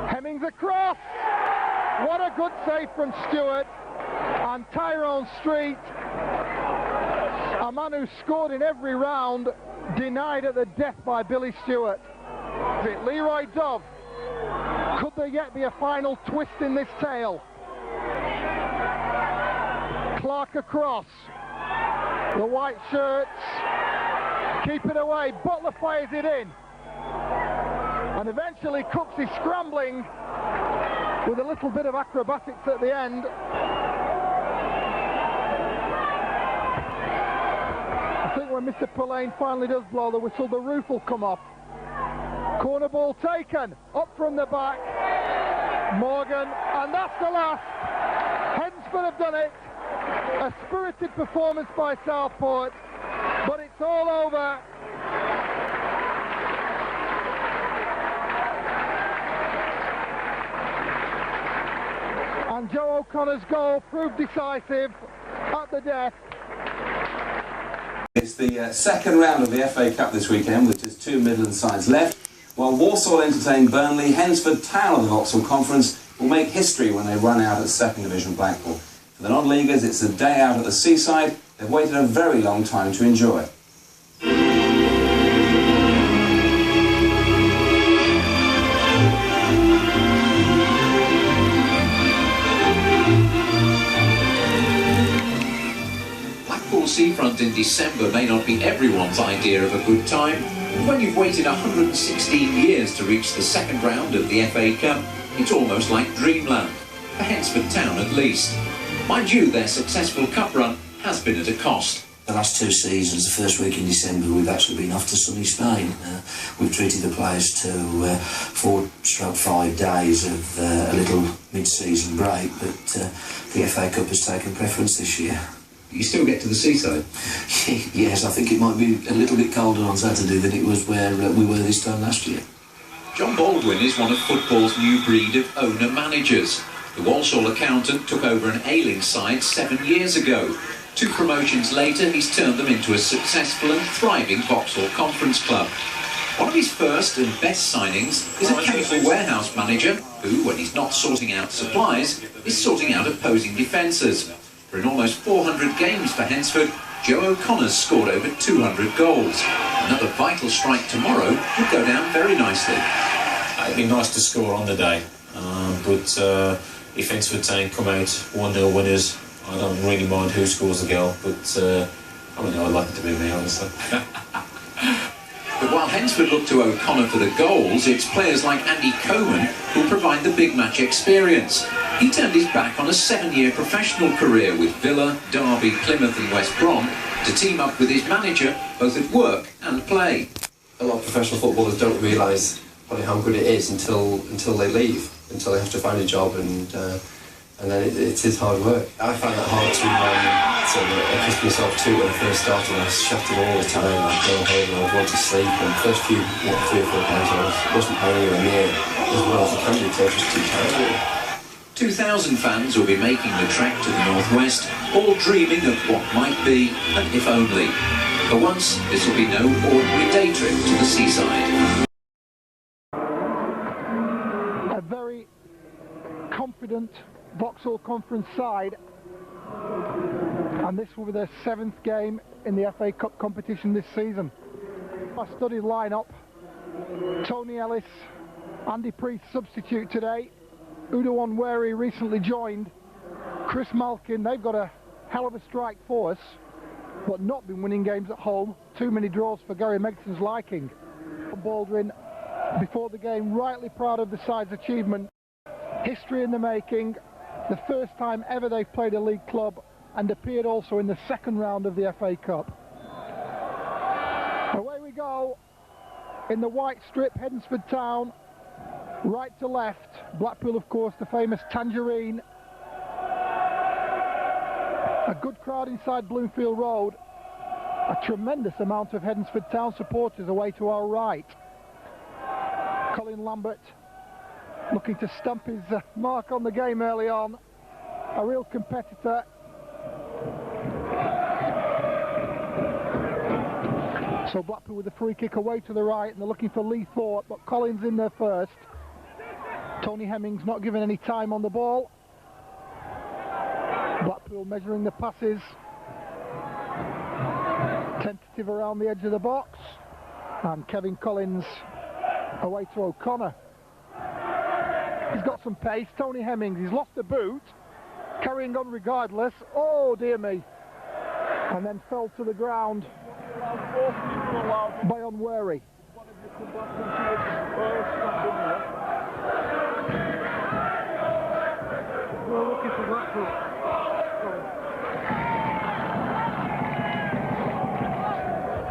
Hemmings across. What a good save from Stewart. And Tyrone Street, a man who scored in every round, denied at the death by Billy Stewart. Is it Leroy Dove? Could there yet be a final twist in this tale? Clark across. The white shirts keep it away. Butler fires it in. And eventually Cooksey scrambling with a little bit of acrobatics at the end. I think when Mr. Pillane finally does blow the whistle, the roof will come off. Corner ball taken, up from the back. Morgan, and that's the last. Hednesford have done it. A spirited performance by Southport, but it's all over. And Joe O'Connor's goal proved decisive at the death. It's the second round of the FA Cup this weekend, with just two Midland sides left. While Walsall entertain Burnley, Hednesford Town of the Vauxhall Conference will make history when they run out at second division Blackpool. For the non-leaguers, it's a day out at the seaside. They've waited a very long time to enjoy. Seafront in December may not be everyone's idea of a good time, but when you've waited 116 years to reach the second round of the FA Cup, it's almost like dreamland, for Hednesford Town at least. Mind you, their successful cup run has been at a cost. The last two seasons, the first week in December, we've actually been off to sunny Spain. We've treated the players to 4-5 days of a little mid-season break, but the FA Cup has taken preference this year. You still get to the seaside? Yes, I think it might be a little bit colder on Saturday than it was where we were this time last year. John Baldwin is one of football's new breed of owner-managers. The Walsall accountant took over an ailing side 7 years ago. 2 promotions later, he's turned them into a successful and thriving Vauxhall Conference club. One of his first and best signings is a chemical warehouse manager who, when he's not sorting out supplies, is sorting out opposing defences. For in almost 400 games for Hednesford, Joe O'Connor's scored over 200 goals. Another vital strike tomorrow would go down very nicely. It'd be nice to score on the day, but if Hednesford Town come out 1-0 winners, I don't really mind who scores the goal, but I don't know, I'd like it to be me, honestly. But while Hednesford look to O'Connor for the goals, it's players like Andy Coman who provide the big match experience. He turned his back on a 7-year professional career with Villa, Derby, Plymouth and West Brom to team up with his manager both at work and play. A lot of professional footballers don't realise how good it is until they leave, until they have to find a job, and then it is hard work. I find it hard to adjust myself to when I first started. I was shafted all the time. I'd go home and I'd want to sleep. And the first few, 3 or 4 days, I wasn't anywhere near as well as I can do. So I was just too tired. 2,000 fans will be making the trek to the northwest, all dreaming of what might be, and if only. For once, this will be no ordinary day trip to the seaside. A very confident Vauxhall Conference side, and this will be their 7th game in the FA Cup competition this season. My studied lineup: Tony Ellis, Andy Priest substitute today, Udo Onweri recently joined, Chris Malkin. They've got a hell of a strike force, but not been winning games at home. Too many draws for Gary Megson's liking. Baldwin, before the game, rightly proud of the side's achievement. History in the making, the first time ever they've played a league club, and appeared also in the 2nd round of the FA Cup. Away we go, in the white strip, Hednesford Town, right to left. Blackpool, of course, the famous Tangerine. A good crowd inside Bloomfield Road. A tremendous amount of Hednesford Town supporters away to our right. Colin Lambert looking to stamp his mark on the game early on. A real competitor. So Blackpool with the free kick away to the right, and they're looking for Lee Thorpe, but Collins in there first. Tony Hemmings not given any time on the ball. Blackpool measuring the passes. Tentative around the edge of the box. And Kevin Collins away to O'Connor. He's got some pace. Tony Hemmings, he's lost the boot. Carrying on regardless. Oh dear me. And then fell to the ground by Onweri.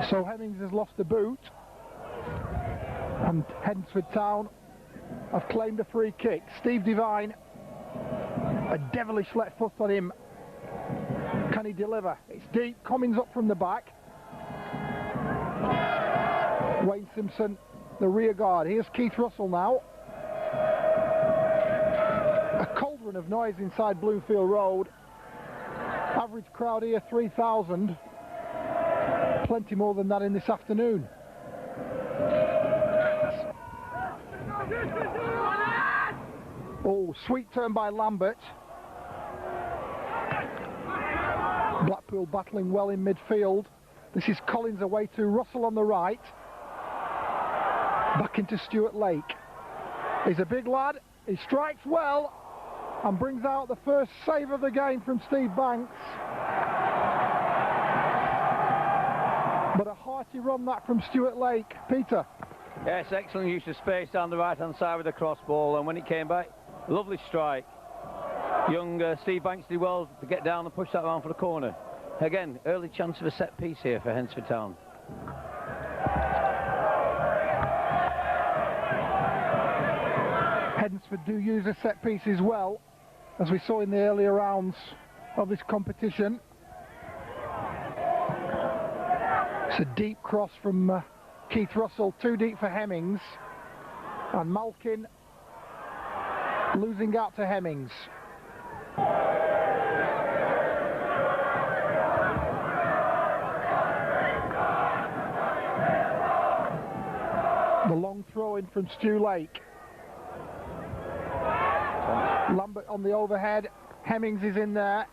So Hemmings has lost the boot, and Hednesford Town have claimed a free kick. Steve Devine, a devilish left foot on him. Can he deliver? It's deep. Cummins up from the back. Wayne Simpson, the rear guard. Here's Keith Russell now. A cauldron of noise inside Bloomfield Road. Average crowd here 3,000. Plenty more than that in this afternoon. Oh, sweet turn by Lambert. Blackpool battling well in midfield. This is Collins away to Russell on the right. Back into Stuart Lake. He's a big lad. He strikes well and brings out the first save of the game from Steve Banks. But a hearty run that from Stuart Lake. Peter. Yes, excellent use of space down the right-hand side with the cross ball, and when it came back, lovely strike. Young Steve Banks did well to get down and push that around for the corner. Again, early chance of a set piece here for Hednesford Town. Hednesford do use a set piece as well, as we saw in the earlier rounds of this competition. It's a deep cross from Keith Russell, too deep for Hemmings, and Malkin losing out to Hemmings. The long throw in from Stu Lake. Lambert on the overhead. Hemmings is in there.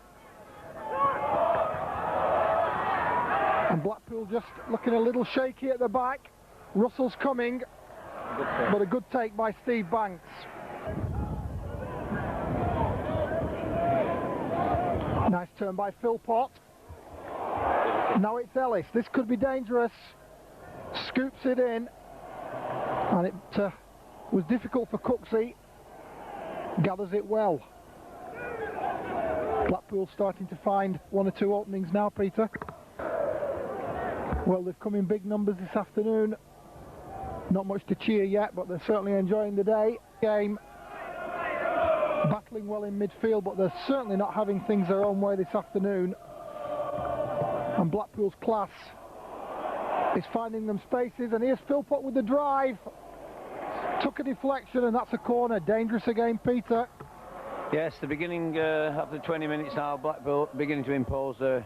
And Blackpool just looking a little shaky at the back. Russell's coming, but a good take by Steve Banks. Nice turn by Philpott. Now it's Ellis. This could be dangerous. Scoops it in. And it was difficult for Cooksey. Gathers it well. Blackpool starting to find one or two openings now, Peter. Well, they've come in big numbers this afternoon. Not much to cheer yet, but they're certainly enjoying the day. Game battling well in midfield, but they're certainly not having things their own way this afternoon. And Blackpool's class is finding them spaces, and here's Philpott with the drive. Took a deflection, and that's a corner. Dangerous again, Peter. Yes, the beginning, after 20 minutes now, Blackpool beginning to impose the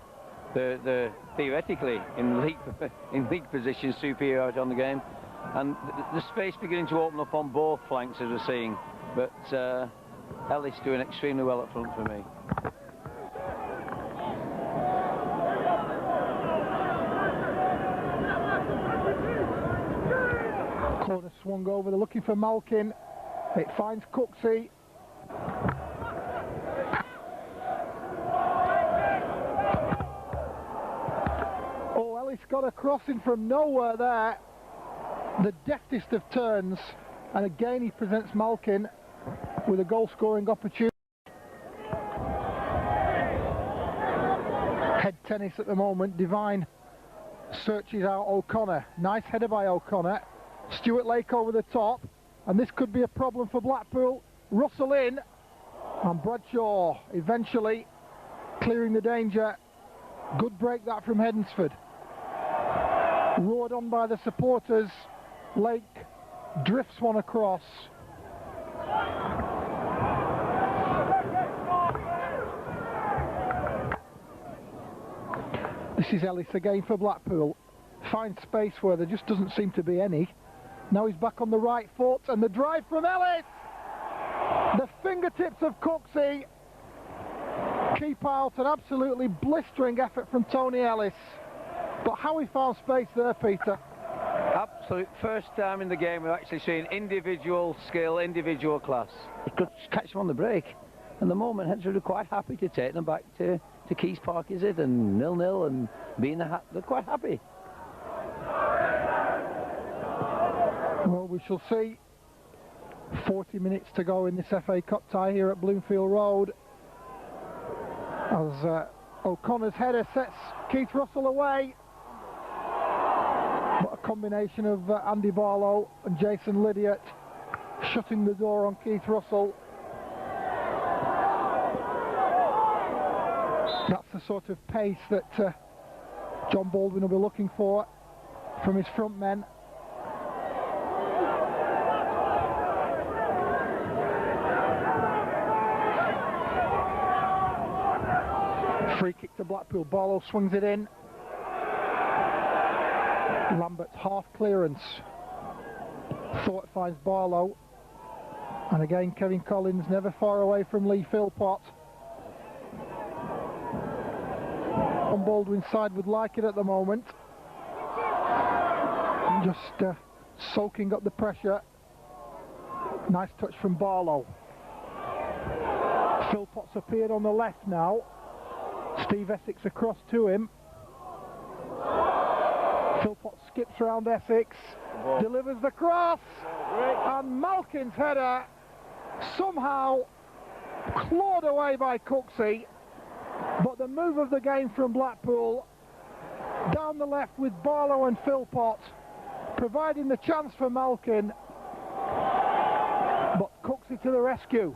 theoretically in league position superiority on the game, and the space beginning to open up on both flanks as we're seeing, but Ellis doing extremely well up front for me. Corner swung over, they're looking for Malkin. It finds Cooksey. Oh, Ellis got a crossing from nowhere there. The deftest of turns, and again he presents Malkin with a goal-scoring opportunity. Head tennis at the moment. Devine searches out O'Connor. Nice header by O'Connor. Stuart Lake over the top, and this could be a problem for Blackpool. Russell in, and Bradshaw eventually clearing the danger. Good break that from Hednesford. Roared on by the supporters. Lake drifts one across. This is Ellis again for Blackpool. Finds space where there just doesn't seem to be any. Now he's back on the right foot, and the drive from Ellis! The fingertips of Cooksey keep out an absolutely blistering effort from Tony Ellis. But how he found space there, Peter. Absolute first time in the game we're actually seeing individual skill, individual class. He could catch them on the break, and the moment Hednesford are quite happy to take them back to Keys Park, is it, and 0-0 and being they're quite happy. Well, we shall see. 40 minutes to go in this FA Cup tie here at Bloomfield Road, as O'Connor's header sets Keith Russell away. But a combination of Andy Barlow and Jason Lydiot shutting the door on Keith Russell. That's the sort of pace that John Baldwin will be looking for from his front men. Free kick to Blackpool. Barlow swings it in. Lambert's half clearance. Thought finds Barlow. And again, Kevin Collins never far away from Lee Philpott. On Baldwin's side would like it at the moment. Just soaking up the pressure. Nice touch from Barlow. Philpott's appeared on the left now. Steve Essex across to him. Philpott skips around Essex, delivers the cross, and Malkin's header somehow clawed away by Cooksey. But the move of the game from Blackpool, down the left with Barlow and Philpott, providing the chance for Malkin. But Cooksey to the rescue.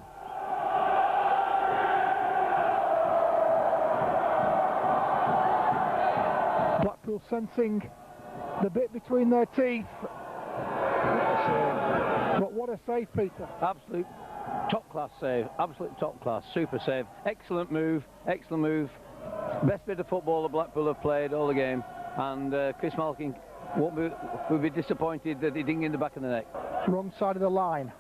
Blackpool sensing the bit between their teeth. But what a save, Peter. Absolute top class save, absolute top class, super save. Excellent move, excellent move. Best bit of football the Blackpool have played all the game, and Chris Malkin will be disappointed that he didn't get in the back of the net. Wrong side of the line.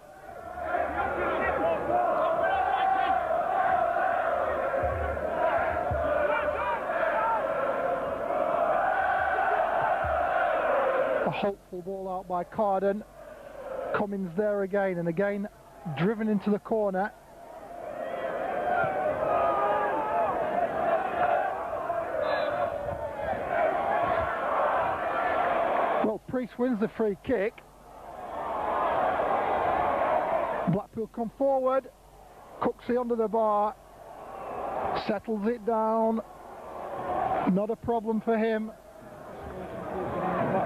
A hopeful ball out by Carden. Cummins there again, and again driven into the corner. Well, Priest wins the free kick. Blackpool come forward. Cooksey under the bar. Settles it down. Not a problem for him.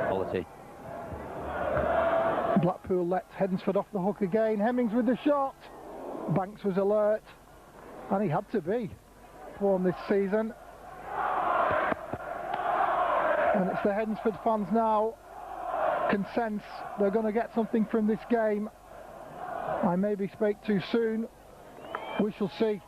Quality. Blackpool let Hednesford off the hook again. Hemmings with the shot. Banks was alert, and he had to be. Won this season. And it's the Hednesford fans now can sense they're going to get something from this game. I maybe spoke too soon. We shall see.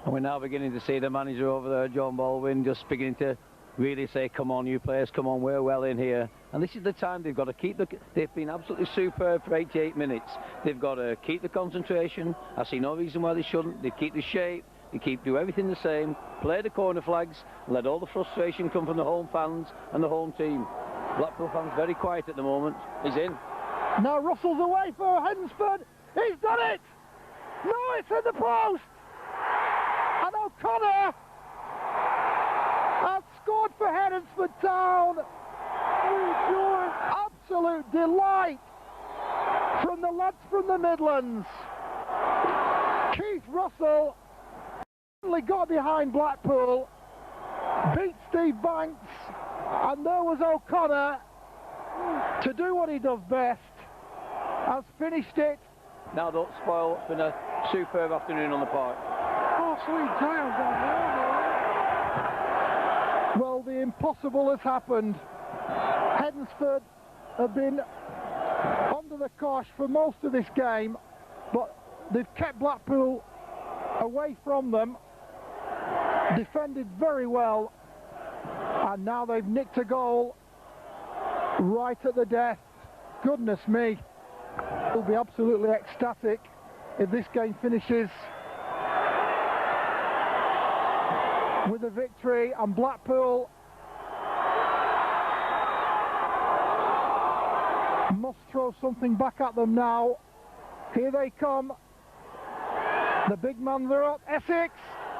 And we're now beginning to see the manager over there, John Baldwin, just beginning to really say, come on, you players, come on, we're well in here. And this is the time they've got to keep they've been absolutely superb for 88 minutes. They've got to keep the concentration. I see no reason why they shouldn't. They keep the shape, they do everything the same, play the corner flags, and let all the frustration come from the home fans and the home team. Blackpool fans very quiet at the moment. He's in. Now Russell's away for Hednesford. He's done it! No, it's in the post! And O'Connor has scored for Hednesford Town. Absolute delight from the lads from the Midlands. Keith Russell finally got behind Blackpool, beat Steve Banks, and there was O'Connor to do what he does best, has finished it. Now don't spoil what's been a superb afternoon on the park. Oh, sweet down there. Well, the impossible has happened. Hednesford have been under the cosh for most of this game, but they've kept Blackpool away from them, defended very well, and now they've nicked a goal right at the death. Goodness me, they'll be absolutely ecstatic if this game finishes with a victory, and Blackpool must throw something back at them now. Here they come. The big man are up, Essex,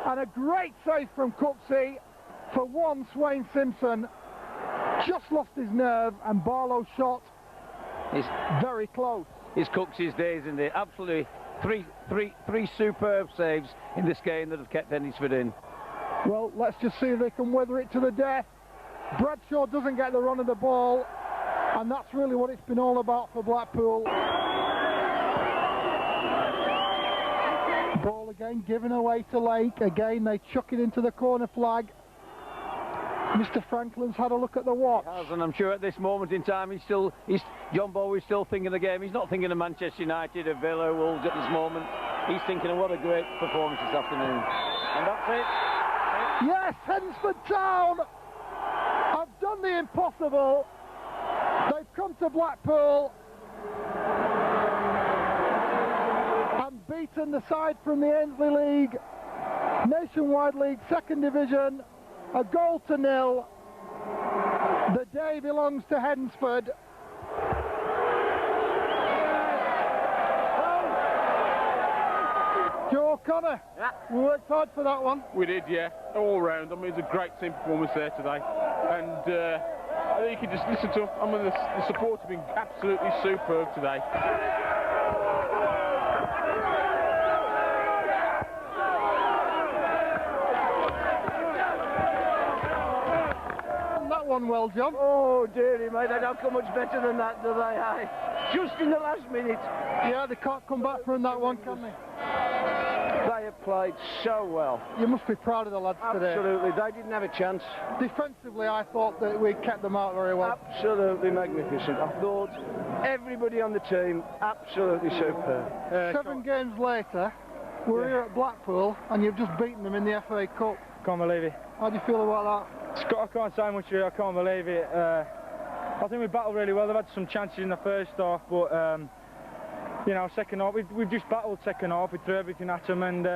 and a great save from Cooksey. For once, Wayne Simpson just lost his nerve, and Barlow's shot is very close. It's Cooksey's days, isn't it? Absolutely three superb saves in this game that have kept Hednesford in. Well, let's just see if they can weather it to the death. Bradshaw doesn't get the run of the ball, and that's really what it's been all about for Blackpool. Ball again given away to Lake. Again they chuck it into the corner flag. Mr. Franklin's had a look at the watch. He has, and I'm sure at this moment in time John Baldwin's still thinking of the game. He's not thinking of Manchester United or Villa, Wolves at this moment. He's thinking of what a great performance this afternoon. And that's it. Yes, Hednesford Town have done the impossible. They've come to Blackpool and beaten the side from the Ainsley League, Nationwide League, 2nd Division, a 1-0. The day belongs to Hednesford. Joe O'Connor, yeah. We worked hard for that one. We did, yeah, all round. I mean, it's a great team performance there today, and I think you can just listen to them. I mean, the support have been absolutely superb today. That one well, John. Oh dearie mate, they don't come much better than that, do they? Aye. Just in the last minute. Yeah, they can't come back from that one, can they? They have played so well. You must be proud of the lads today. Absolutely, they didn't have a chance. Defensively, I thought that we kept them out very well. Absolutely magnificent. I thought everybody on the team absolutely superb. 7 games later, we're here at Blackpool, and you've just beaten them in the FA Cup. Can't believe it. How do you feel about that? I can't say much really, I can't believe it. I think we battled really well. They've had some chances in the first half, but you know, second half, we've just battled second half. We threw everything at them, and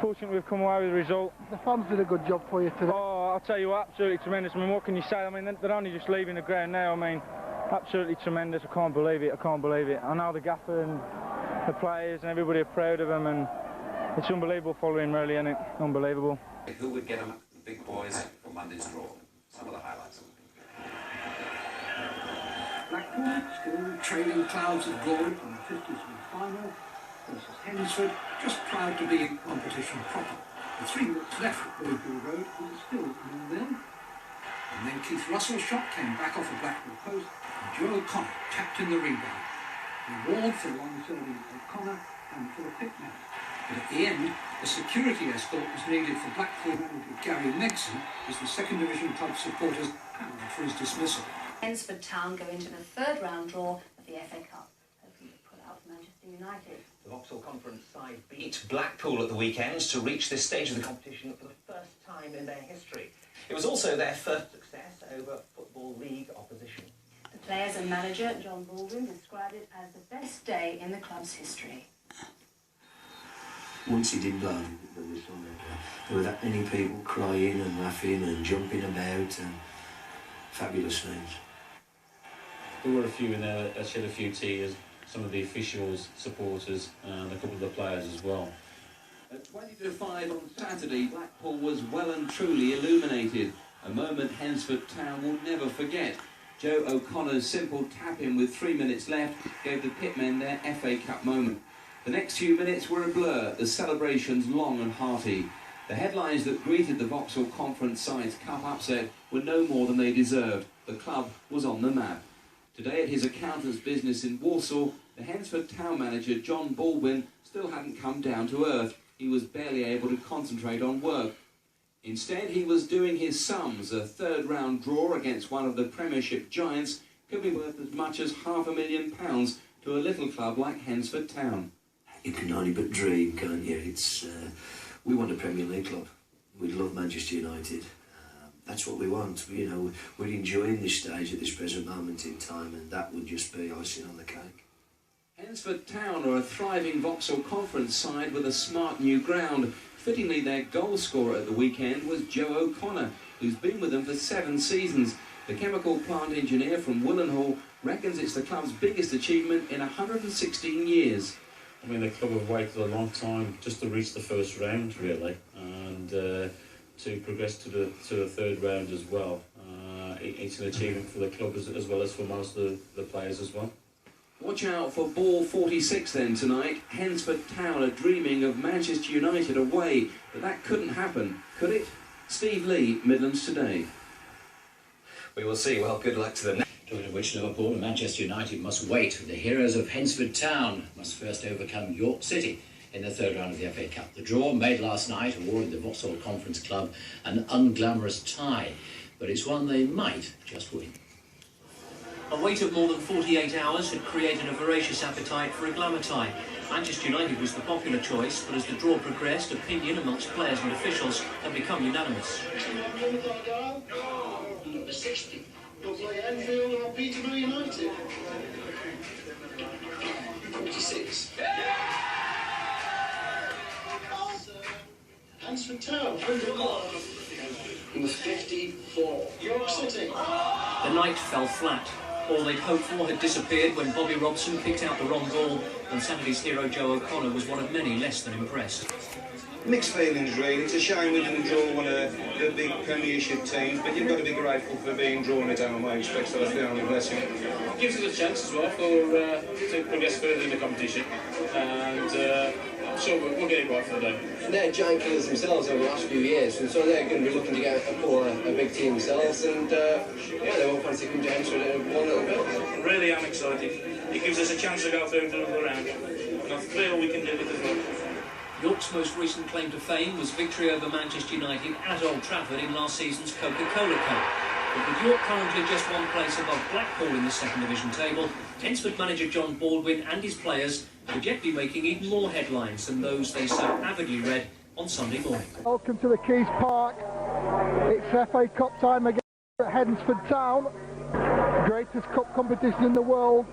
fortunately we've come away with the result. The fans did a good job for you today. Oh, I'll tell you what, absolutely tremendous. I mean, what can you say? I mean, they're only just leaving the ground now. I mean, absolutely tremendous. I can't believe it. I can't believe it. I know the gaffer and the players and everybody are proud of them, and it's unbelievable following, really, isn't it? Unbelievable. Who would get them up, the big boys, for Monday's draw? Some of the highlights. Blackpool still trailing clouds of glory from the 50s final versus Hednesford, just proud to be in competition proper. The 3 minutes left at Wednesfield Road and it's still 0-0. And then Keith Russell's shot came back off a Blackpool post and Joe O'Connor tapped in the rebound. the award for long-serving O'Connor and for the pitman. But at the end, a security escort was needed for Blackpool manager Gary Megson as the second division club supporters panelled for his dismissal. Hednesford Town go into the third round draw of the FA Cup, hoping to put out Manchester United. The Vauxhall Conference side beat Blackpool at the weekend to reach this stage of the competition for the first time in their history. It was also their first success over Football League opposition. The players and manager, John Baldwin, described it as the best day in the club's history. Once he did blow the whistle, there were that many people crying and laughing and jumping about, and fabulous scenes. There were a few in there that shed a few tears, some of the officials, supporters and a couple of the players as well. At 20-5 on Saturday, Blackpool was well and truly illuminated, a moment Hednesford Town will never forget. Joe O'Connor's simple tap-in with 3 minutes left gave the pitmen their FA Cup moment. The next few minutes were a blur, the celebrations long and hearty. The headlines that greeted the Vauxhall Conference side's cup upset were no more than they deserved. The club was on the map. Today at his accountant's business in Walsall, the Hednesford Town manager John Baldwin still hadn't come down to earth. He was barely able to concentrate on work. Instead, he was doing his sums. A third-round draw against one of the Premiership giants could be worth as much as £500,000 to a little club like Hednesford Town. You can only but dream, can't you? It's we want a Premier League club. We love Manchester United. That's what we want. You know, we're enjoying this stage at this present moment in time, and that would just be icing on the cake. Hednesford Town are a thriving Vauxhall Conference side with a smart new ground. Fittingly, their goal scorer at the weekend was Joe O'Connor, who's been with them for 7 seasons. The chemical plant engineer from Willenhall reckons it's the club's biggest achievement in 116 years. I mean, the club have waited a long time just to reach the first round, really, and to progress to the third round as well. It's an achievement for the club as well as for most of the players as well. Watch out for ball 46 then tonight. Hednesford Town are dreaming of Manchester United away, but that couldn't happen, could it? Steve Lee, Midlands Today. We will see. Well, good luck to them. During which Liverpool and Manchester United must wait. The heroes of Hednesford Town must first overcome York City in the third round of the FA Cup. The draw made last night awarded the Vauxhall Conference Club an unglamorous tie, but it's one they might just win. A wait of more than 48 hours had created a voracious appetite for a glamour tie. Manchester United was the popular choice, but as the draw progressed, opinion amongst players and officials had become unanimous. Number 60. You'll play Enfield or Peterborough United. 46. Hednesford Town. Number 54. York City. The night fell flat. All they'd hoped for had disappeared when Bobby Robson picked out the wrong ball, and Saturday's hero Joe O'Connor was one of many less than impressed. Mixed feelings, really. It's a shame we didn't draw one of the big Premiership teams, but you've got to be grateful for being drawn at home. I expect so. That's the only blessing. It gives us a chance as well to progress further in the competition, and I'm sure we'll get it right for the day. They're giant killers themselves over the last few years, and so they're going to be looking to get a big team themselves, and yeah, they won't fancy coming down to one little bit. Really, I'm excited. It gives us a chance to go through to another round, and I feel we can do it as well. York's most recent claim to fame was victory over Manchester United at Old Trafford in last season's Coca-Cola Cup. But with York currently just one place above Blackpool in the second division table, Hednesford manager John Baldwin and his players could yet be making even more headlines than those they so avidly read on Sunday morning. Welcome to the Keys Park. It's FA Cup time again at Hednesford Town. Greatest cup competition in the world.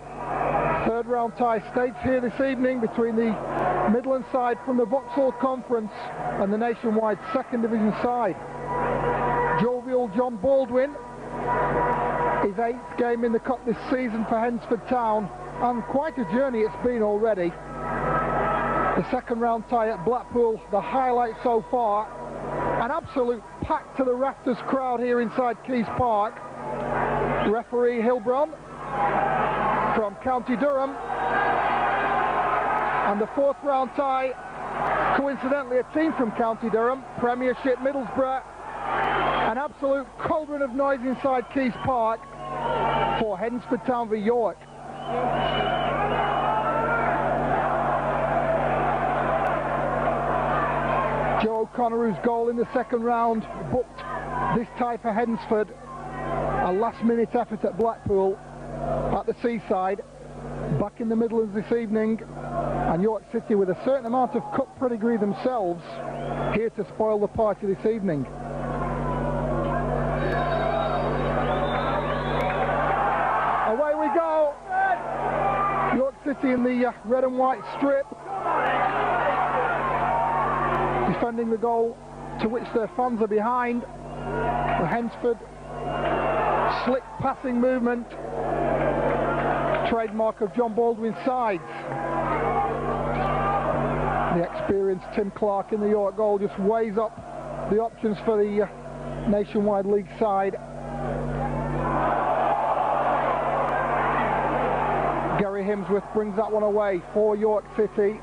Third round tie staged here this evening between the Midland side from the Vauxhall Conference and the nationwide second division side. Jovial John Baldwin, his 8th game in the cup this season for Hednesford Town, and quite a journey it's been already. The second round tie at Blackpool, the highlight so far. An absolute packed to the rafters crowd here inside Keys Park. Referee Hilbron from County Durham. And the fourth round tie, coincidentally a team from County Durham, Premiership Middlesbrough. An absolute cauldron of noise inside Keys Park for Hednesford Town v York. O'Connor, whose goal in the second round booked this tie for Hednesford. A last-minute effort at Blackpool at the Seaside. Back in the Midlands this evening, and York City, with a certain amount of cup pedigree themselves, here to spoil the party this evening. Away we go! York City in the red and white strip, defending the goal to which their fans are behind. For Hednesford, slick passing movement, trademark of John Baldwin's sides. The experienced Tim Clark in the York goal just weighs up the options for the Nationwide League side. Gary Himsworth brings that one away for York City.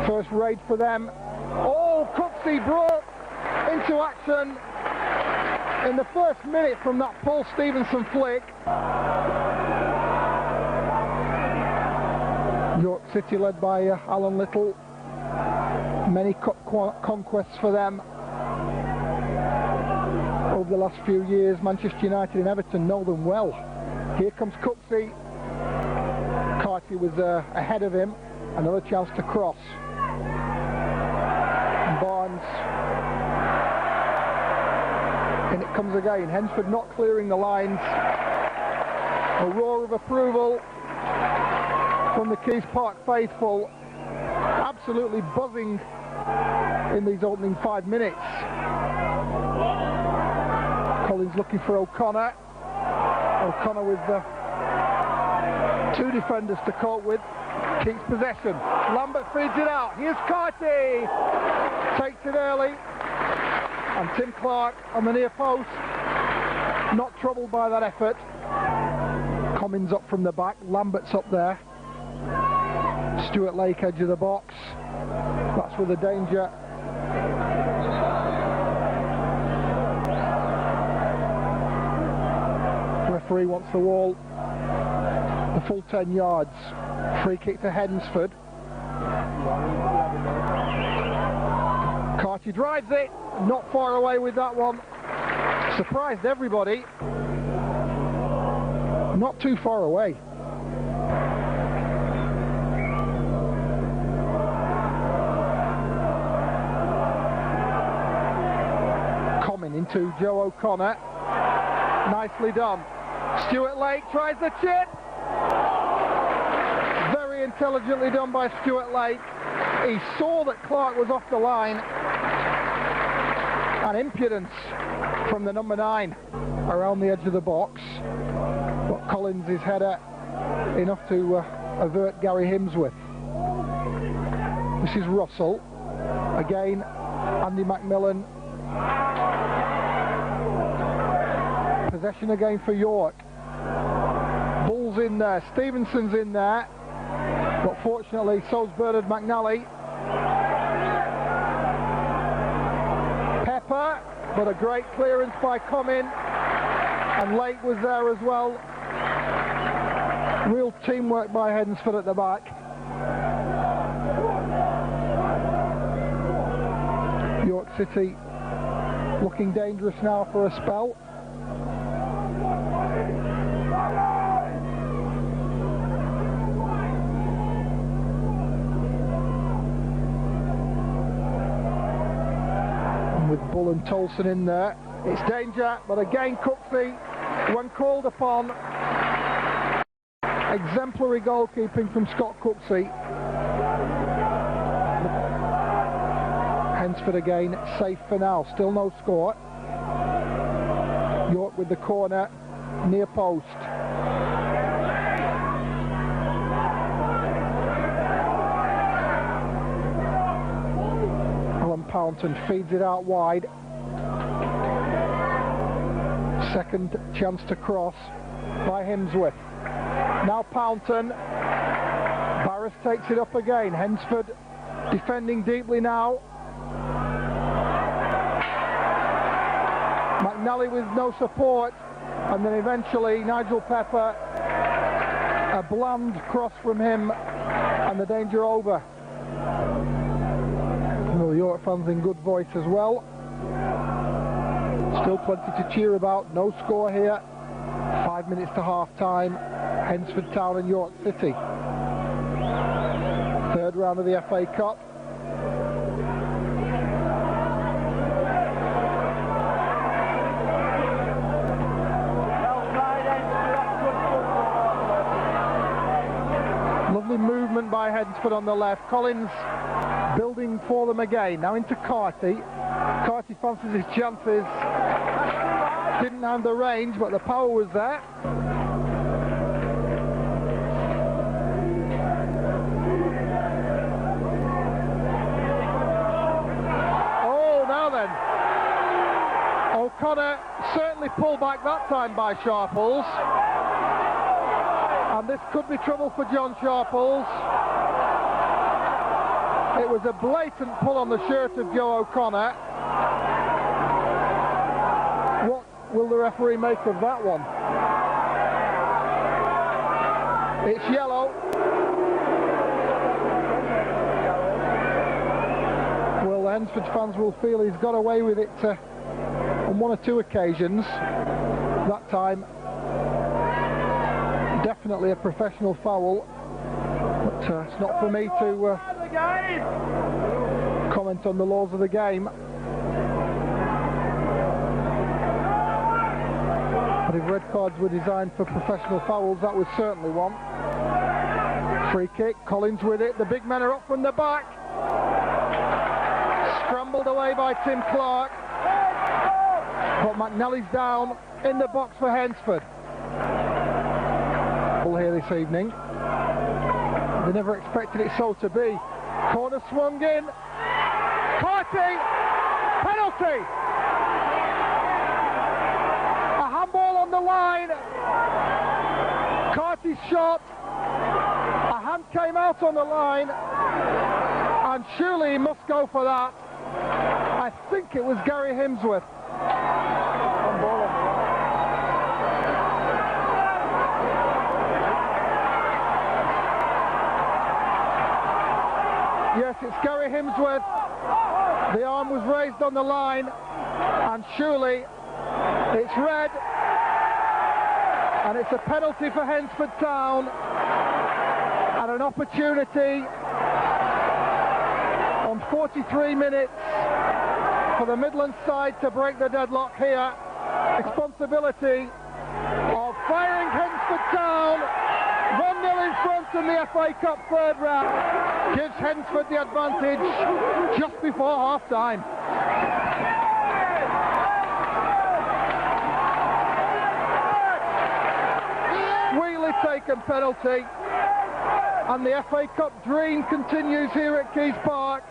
First raid for them. Oh, Cooksey brought into action in the first minute from that Paul Stevenson flick. York City led by Alan Little. Many cup conquests for them over the last few years. Manchester United and Everton know them well. Here comes Cooksey. Carty was ahead of him. Another chance to cross. And Barnes. And it comes again. Hednesford not clearing the lines. A roar of approval from the Keys Park faithful. Absolutely buzzing in these opening 5 minutes. Collins looking for O'Connor. O'Connor with two defenders to cope with. Keeps possession. Lambert feeds it out. Here's Carty. Takes it early. And Tim Clark on the near post. Not troubled by that effort. Cummins up from the back. Lambert's up there. Stuart Lake edge of the box. That's with the danger. Referee wants the wall the full 10 yards. Free kick to Hednesford. Carty drives it. Not far away with that one. Surprised everybody. Not too far away. Into Joe O'Connor. Nicely done. Stuart Lake tries the chip. Very intelligently done by Stuart Lake. He saw that Clark was off the line. And impudence from the number 9 around the edge of the box. But Collins' header enough to avert Gary Himsworth. This is Russell. Again, Andy McMillan. Possession again for York. Bull's in there, Stevenson's in there, but fortunately so's Bernard McNally. Pepper, but a great clearance by Cummins, and Lake was there as well. Real teamwork by Hednesford at the back. York City looking dangerous now for a spell. With Bull and Tolson in there, it's danger, but again Cooksey, when called upon. Exemplary goalkeeping from Scott Cooksey. Hednesford again, safe for now, still no score. York with the corner, near post. Pounton feeds it out wide. Second chance to cross by Himsworth. Now Pounton. Barris takes it up again. Hednesford defending deeply now. McNally with no support, and then eventually Nigel Pepper. A bland cross from him, and the danger over. Well, York fans in good voice as well. Still plenty to cheer about. No score here. 5 minutes to half-time. Hednesford Town and York City. Third round of the FA Cup. Lovely movement by Hednesford on the left. Collins building for them again. Now into Carty. Carty fancies his chances. Didn't have the range, but the power was there. Oh, now then. O'Connor certainly pulled back that time by Sharples. And this could be trouble for John Sharples. It was a blatant pull on the shirt of Joe O'Connor. What will the referee make of that one? It's yellow. Well, the Hednesford fans will feel he's got away with it on one or two occasions. That time, definitely a professional foul, but it's not for me to comment on the laws of the game. But if red cards were designed for professional fouls, that was certainly one. Free kick, Collins with it, the big men are up from the back. Scrambled away by Tim Clark. But McNally's down in the box for Hednesford. Here this evening. They never expected it so to be. Corner swung in. Carty! Penalty! A handball on the line. Carty's shot. A hand came out on the line. And surely he must go for that. I think it was Gary Hemsworth. Yes, it's Gary Hemsworth. The arm was raised on the line, and surely it's red, and it's a penalty for Hednesford Town, and an opportunity on 43 minutes for the Midlands side to break the deadlock here. Responsibility of firing Hednesford Town 1-0 in front in the FA Cup third round. Gives Hednesford the advantage just before half-time. Wheelie taken penalty, and the FA Cup dream continues here at Keys Park.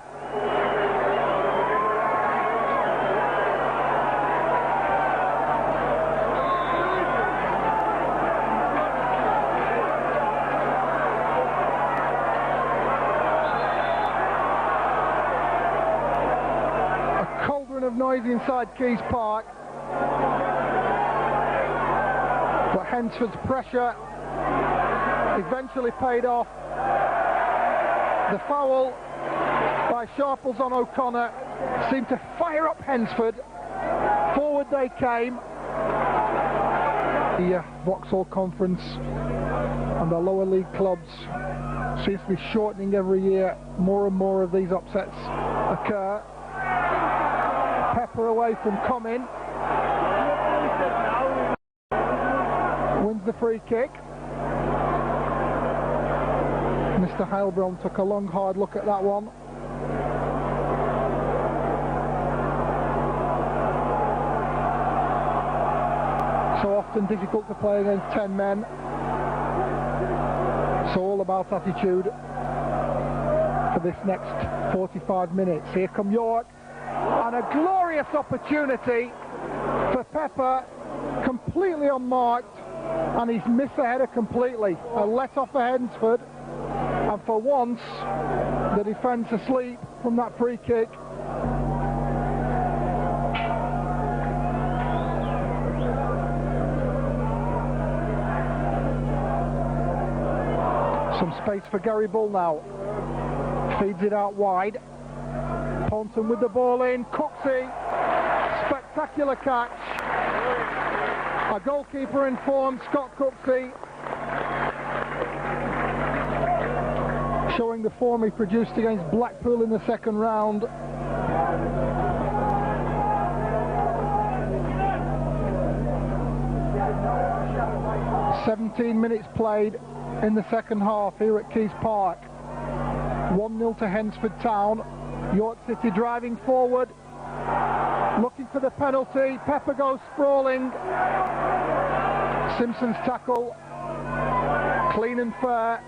Of noise inside Keys Park, but Hednesford's pressure eventually paid off. The foul by Sharples on O'Connor seemed to fire up Hednesford. Forward they came. The Vauxhall Conference and the lower league clubs seems to be shortening every year. More and more of these upsets occur. Pepper away from Comyn. Wins the free kick. Mr. Heilbronn took a long hard look at that one. So often difficult to play against 10 men. So all about attitude for this next 45 minutes. Here come York. And a glorious opportunity for Pepper, completely unmarked, and he's missed the header completely. A let off for Hednesford, and for once the defence asleep from that free kick. Some space for Gary Bull now. Feeds it out wide. Ponton with the ball in, Cooksey, spectacular catch. A goalkeeper in form, Scott Cooksey, showing the form he produced against Blackpool in the second round. "17 minutes played in the second half here at Keys Park. 1-0 to Hednesford Town. York City driving forward, looking for the penalty. Pepper goes sprawling. Simpson's tackle, clean and fair.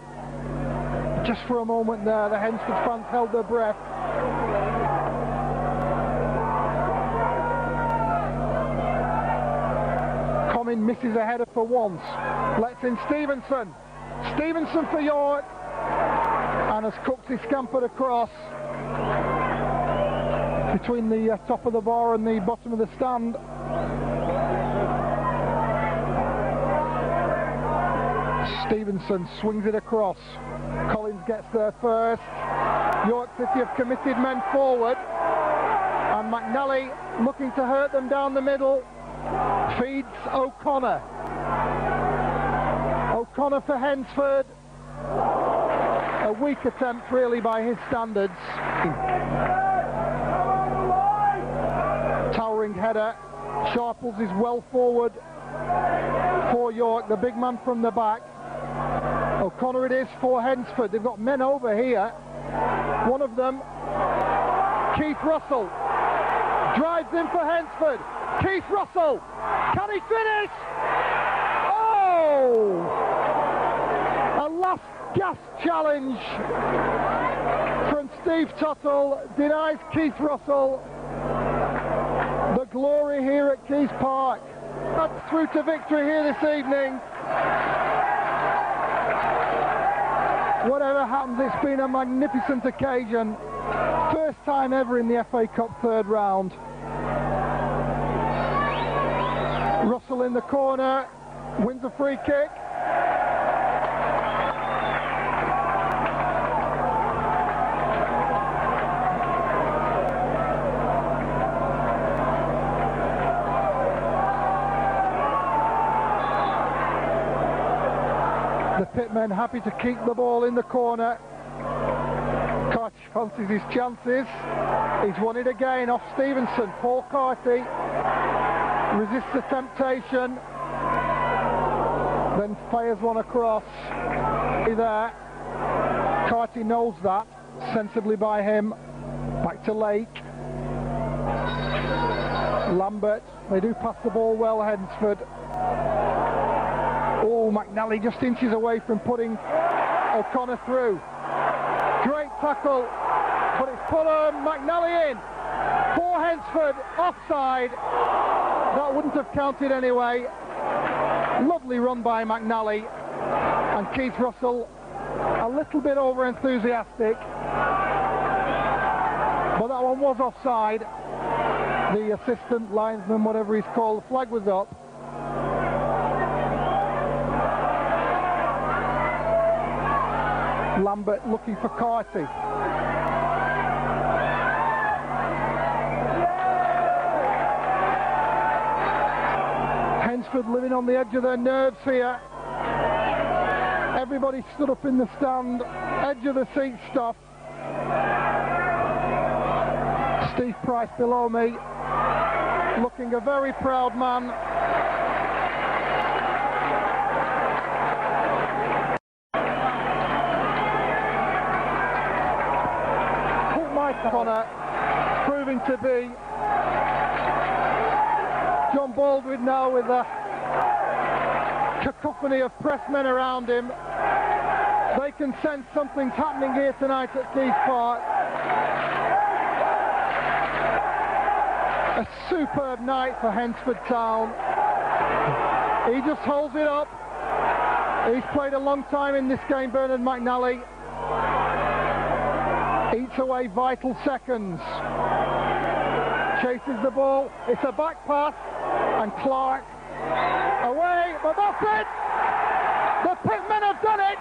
Just for a moment there, the Hednesford fans held their breath. Comyn misses a header for once. Lets in Stevenson. Stevenson for York. And as Cooksey scampered across between the top of the bar and the bottom of the stand. Stevenson swings it across. Collins gets there first. York City have committed men forward. And McNally, looking to hurt them down the middle, feeds O'Connor. O'Connor for Hednesford. A weak attempt really by his standards. Towering header. Sharples is well forward for York, the big man from the back. O'Connor it is for Hednesford. They've got men over here. One of them, Keith Russell, drives in for Hednesford. Keith Russell, can he finish? Oh! A last gasp challenge from Steve Tuttle denies Keith Russell the glory here at Keys Park. That's through to victory here this evening. Whatever happens, it's been a magnificent occasion. First time ever in the FA Cup third round. Russell in the corner, wins a free kick. The pitmen happy to keep the ball in the corner. Carty fancies his chances. He's won it again off Stevenson. Paul Carty resists the temptation, then fires one across. There. Carty knows that. Sensibly by him. Back to Lake. Lambert. They do pass the ball well, Hednesford. Oh, McNally just inches away from putting O'Connor through. Great tackle, but it's Fulham. McNally in for Hednesford, offside. That wouldn't have counted anyway. Lovely run by McNally, and Keith Russell a little bit over enthusiastic, but that one was offside. The assistant linesman, whatever he's called, the flag was up. Lambert looking for Carty. Hednesford living on the edge of their nerves here. Everybody stood up in the stand, edge of the seat stuff. Steve Price below me, looking a very proud man. Connor proving to be John Baldwin now with a cacophony of pressmen around him. They can sense something's happening here tonight at Keys Park. A superb night for Hednesford Town. He just holds it up. He's played a long time in this game, Bernard McNally. Eats away vital seconds. Chases the ball. It's a back pass. And Clark away. But that's it. The pitmen have done it.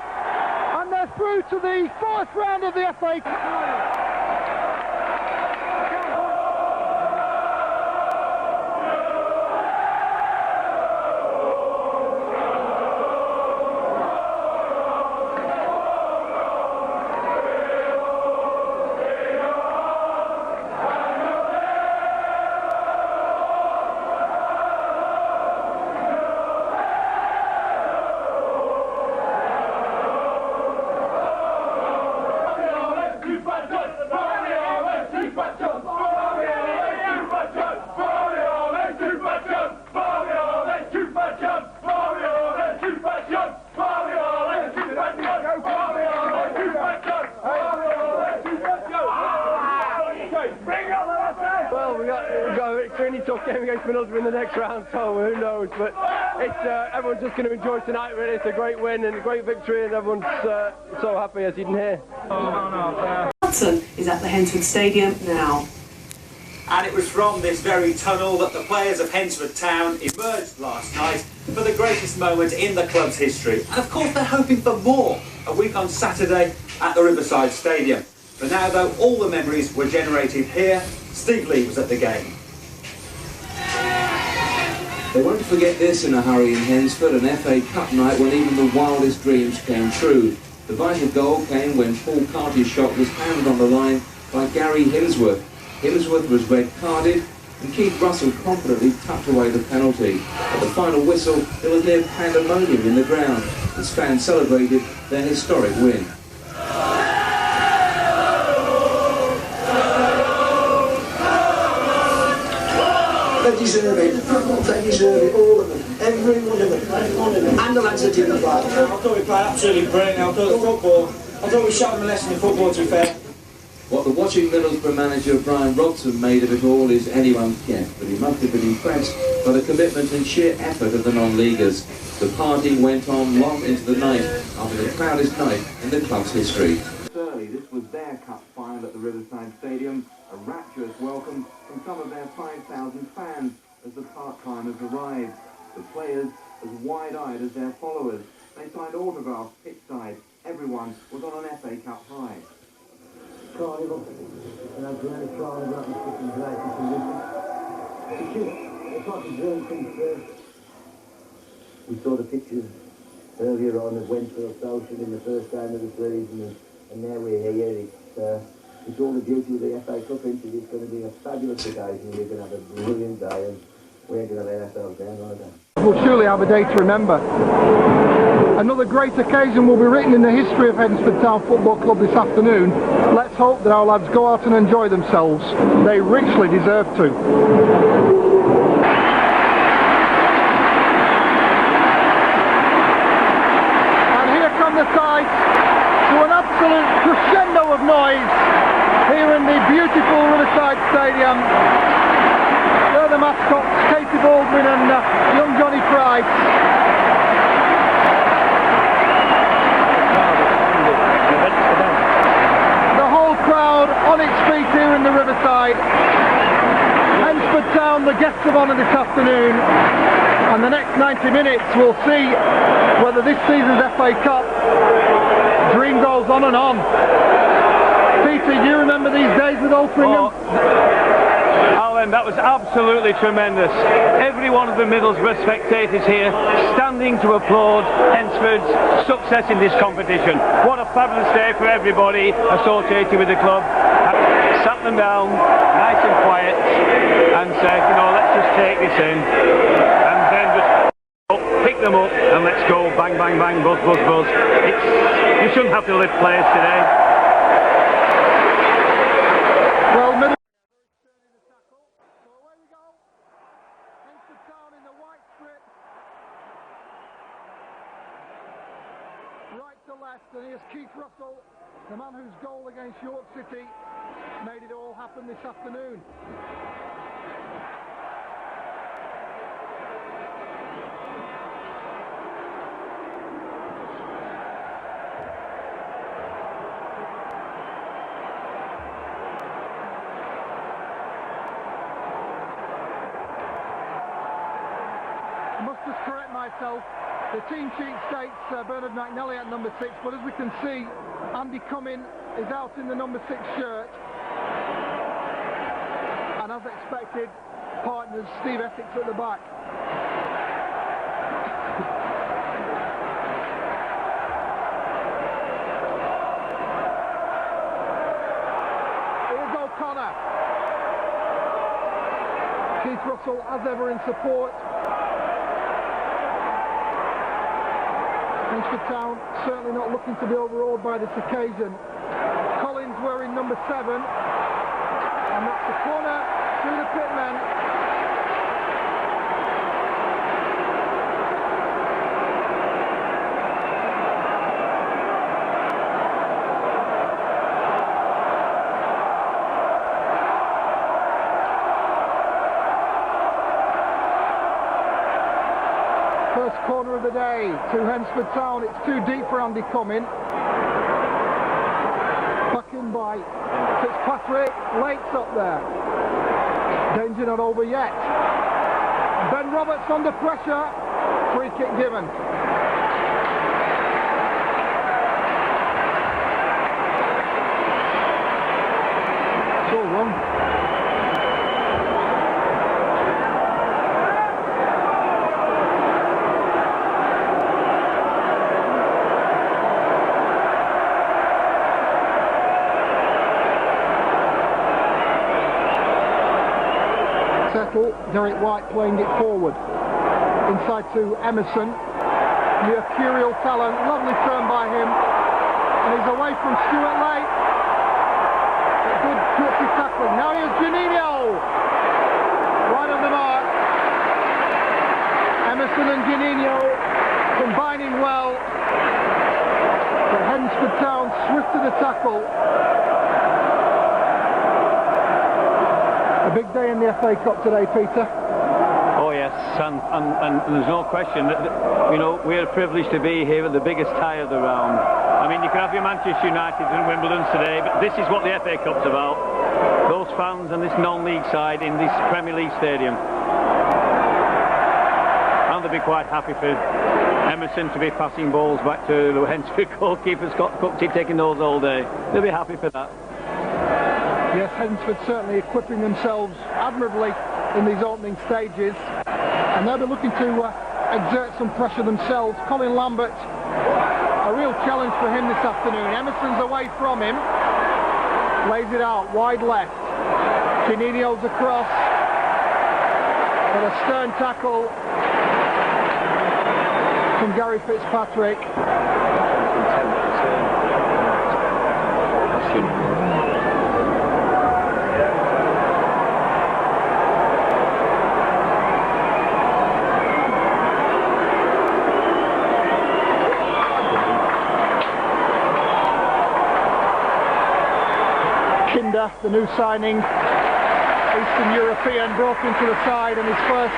And they're through to the fourth round of the FA Cup. tough game against Middlesbrough in the next round, so who knows? But it's everyone's just going to enjoy tonight. Really, it's a great win and a great victory, and everyone's so happy, as you can hear. Hudson is at the Hednesford Stadium now. And it was from this very tunnel that the players of Hednesford Town emerged last night for the greatest moment in the club's history. And of course they're hoping for more a week on Saturday at the Riverside Stadium. For now though, all the memories were generated here. Steve Lee was at the game. They won't forget this in a hurry in Hednesford, an FA Cup night when even the wildest dreams came true. The vital goal came when Paul Carty's shot was handed on the line by Gary Hemsworth. Hemsworth was red-carded and Keith Russell confidently tucked away the penalty. At the final whistle, there was near pandemonium in the ground as fans celebrated their historic win. They deserve it. They deserve it, all of them. Every one of them. And the lads that didn't play. I thought we played absolutely brilliant. I thought we showed them a lesson in football, to be fair. What the watching Middlesbrough manager Brian Robson made of it all is anyone's guess, but he must have been impressed by the commitment and sheer effort of the non-leaguers. The party went on long into the night after the proudest night in the club's history. Early, this was their cup final at the Riverside Stadium, a rapturous welcome from some of their 5,000 fans as the part-timers arrived. The players as wide-eyed as their followers. They signed autographs pitchside. Everyone was on an FA Cup high. Carnival, and I'm going to Carnival out in fucking great condition. It's like a dream come true. We saw the pictures earlier on of Wednesfield Social in the first game of the season, and now we're here. It's all the beauty of the FA Cup into it. It's going to be a fabulous occasion. We're going to have a brilliant day, and we're going to let ourselves down like that. We'll surely have a day to remember. Another great occasion will be written in the history of Hednesford Town Football Club this afternoon. Let's hope that our lads go out and enjoy themselves. They richly deserve to. And here come the sights to an absolute crescendo of noise here in the beautiful Riverside Stadium. They're the mascots, Katie Baldwin and young Johnny Price. Crowd on its feet here in the Riverside. Hednesford Town, the guests of honour this afternoon, and the next 90 minutes we'll see whether this season's FA Cup dream goes on and on. Peter, do you remember these days with Altrincham? Alan, that was absolutely tremendous. Every one of the Middlesbrough spectators here standing to applaud Hednesford's success in this competition. What a fabulous day for everybody associated with the club. Sat them down, nice and quiet, and said, you know, let's just take this in, and then just pick them up, and let's go, bang, bang, bang, buzz, buzz, buzz. You shouldn't have to lift players today. Well, and here's Keith Russell, the man whose goal against York City made it all happen this afternoon. I must just correct myself. The team sheet states Bernard McNally at number 6, but as we can see, Andy Cumming is out in the number 6 shirt. And as expected, partners Steve Essex at the back. Here's O'Connor. Keith Russell, as ever, in support. Hednesford Town certainly not looking to be overawed by this occasion. Collins wearing number 7, and that's the corner through the pitmen. of the day to Hednesford Town. It's too deep for Andy Cumming. Back in by Fitzpatrick. Lake's up there. Danger not over yet. Ben Roberts under pressure. Free kick given. It's all wrong. Settle, Derek White playing it forward. Inside to Emerson. Mercurial talent, lovely turn by him. And he's away from Stuart Lake. Good twitchy tackling. Now here's Janino. Right on the mark. Emerson and Janino combining well. But Hednesford Town swift to the tackle. A big day in the FA Cup today, Peter. Oh yes, and there's no question that, you know, we're privileged to be here at the biggest tie of the round. I mean, you can have your Manchester United and Wimbledon today, but this is what the FA Cup's about. Those fans and this non-league side in this Premier League stadium. And they'll be quite happy for Emerson to be passing balls back to the Hednesford goalkeeper, Scott Cooksey, taking those all day. They'll be happy for that. Yes, Hednesford certainly equipping themselves admirably in these opening stages, and they'll be looking to exert some pressure themselves. Colin Lambert, a real challenge for him this afternoon. Emerson's away from him, lays it out wide left. Janino's across, but a stern tackle from Gary Fitzpatrick. The new signing, Eastern European, brought into the side, and his first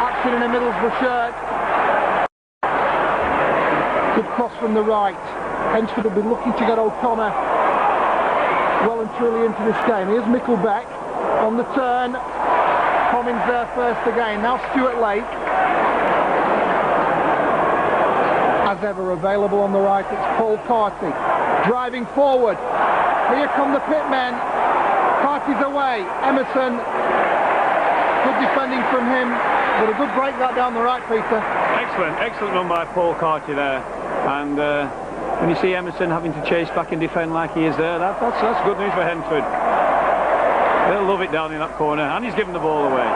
action in a Middlesbrough shirt. Good cross from the right. Hednesford will be looking to get O'Connor well and truly into this game. Here's Micklebeck on the turn. Cummins there first again. Now Stuart Lake. As ever available on the right, it's Paul Carty driving forward. Here come the pitmen. Carty's away. Emerson. Good defending from him. But a good break that down the right, Peter. Excellent run by Paul Carty there. And when you see Emerson having to chase back and defend like he is there, that's good news for Hednesford. They'll love it down in that corner. And he's given the ball away.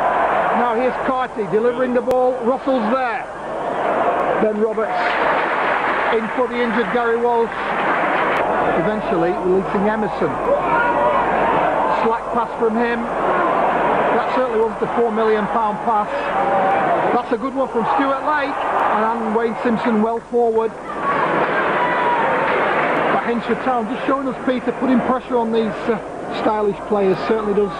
Now here's Carty delivering the ball. Russell's there. Ben Roberts in for the injured Gary Walsh. Eventually releasing Emerson. Slack pass from him. That certainly wasn't a £4 million pass. That's a good one from Stuart Lake, and Wayne Simpson well forward. But Hednesford Town just showing us, Peter, putting pressure on these stylish players certainly does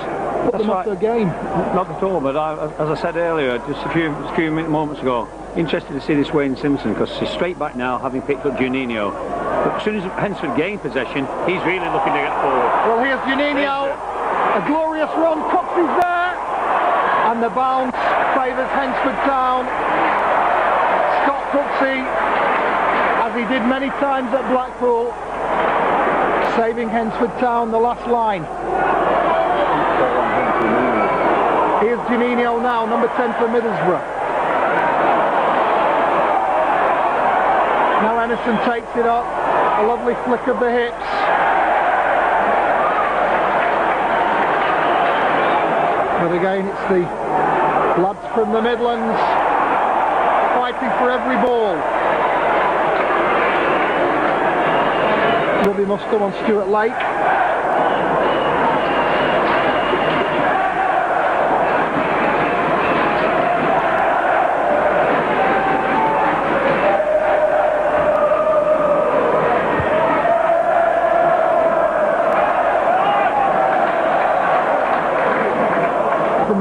put them off their game. Not at all, but as I said earlier, just a few moments ago, interested to see this Wayne Simpson, because he's straight back now, having picked up Janino. But as soon as Hednesford gain possession, he's really looking to get forward. Well, here's Janino. A glorious run. Cooksey's there. And the bounce favours Hednesford Town. Scott Cooksey, as he did many times at Blackpool, saving Hednesford Town the last line. Here's Janino now, number 10 for Middlesbrough. Now Emerson takes it up. A lovely flick of the hips. But again, it's the lads from the Midlands fighting for every ball. Robbie must go on Stuart Lake.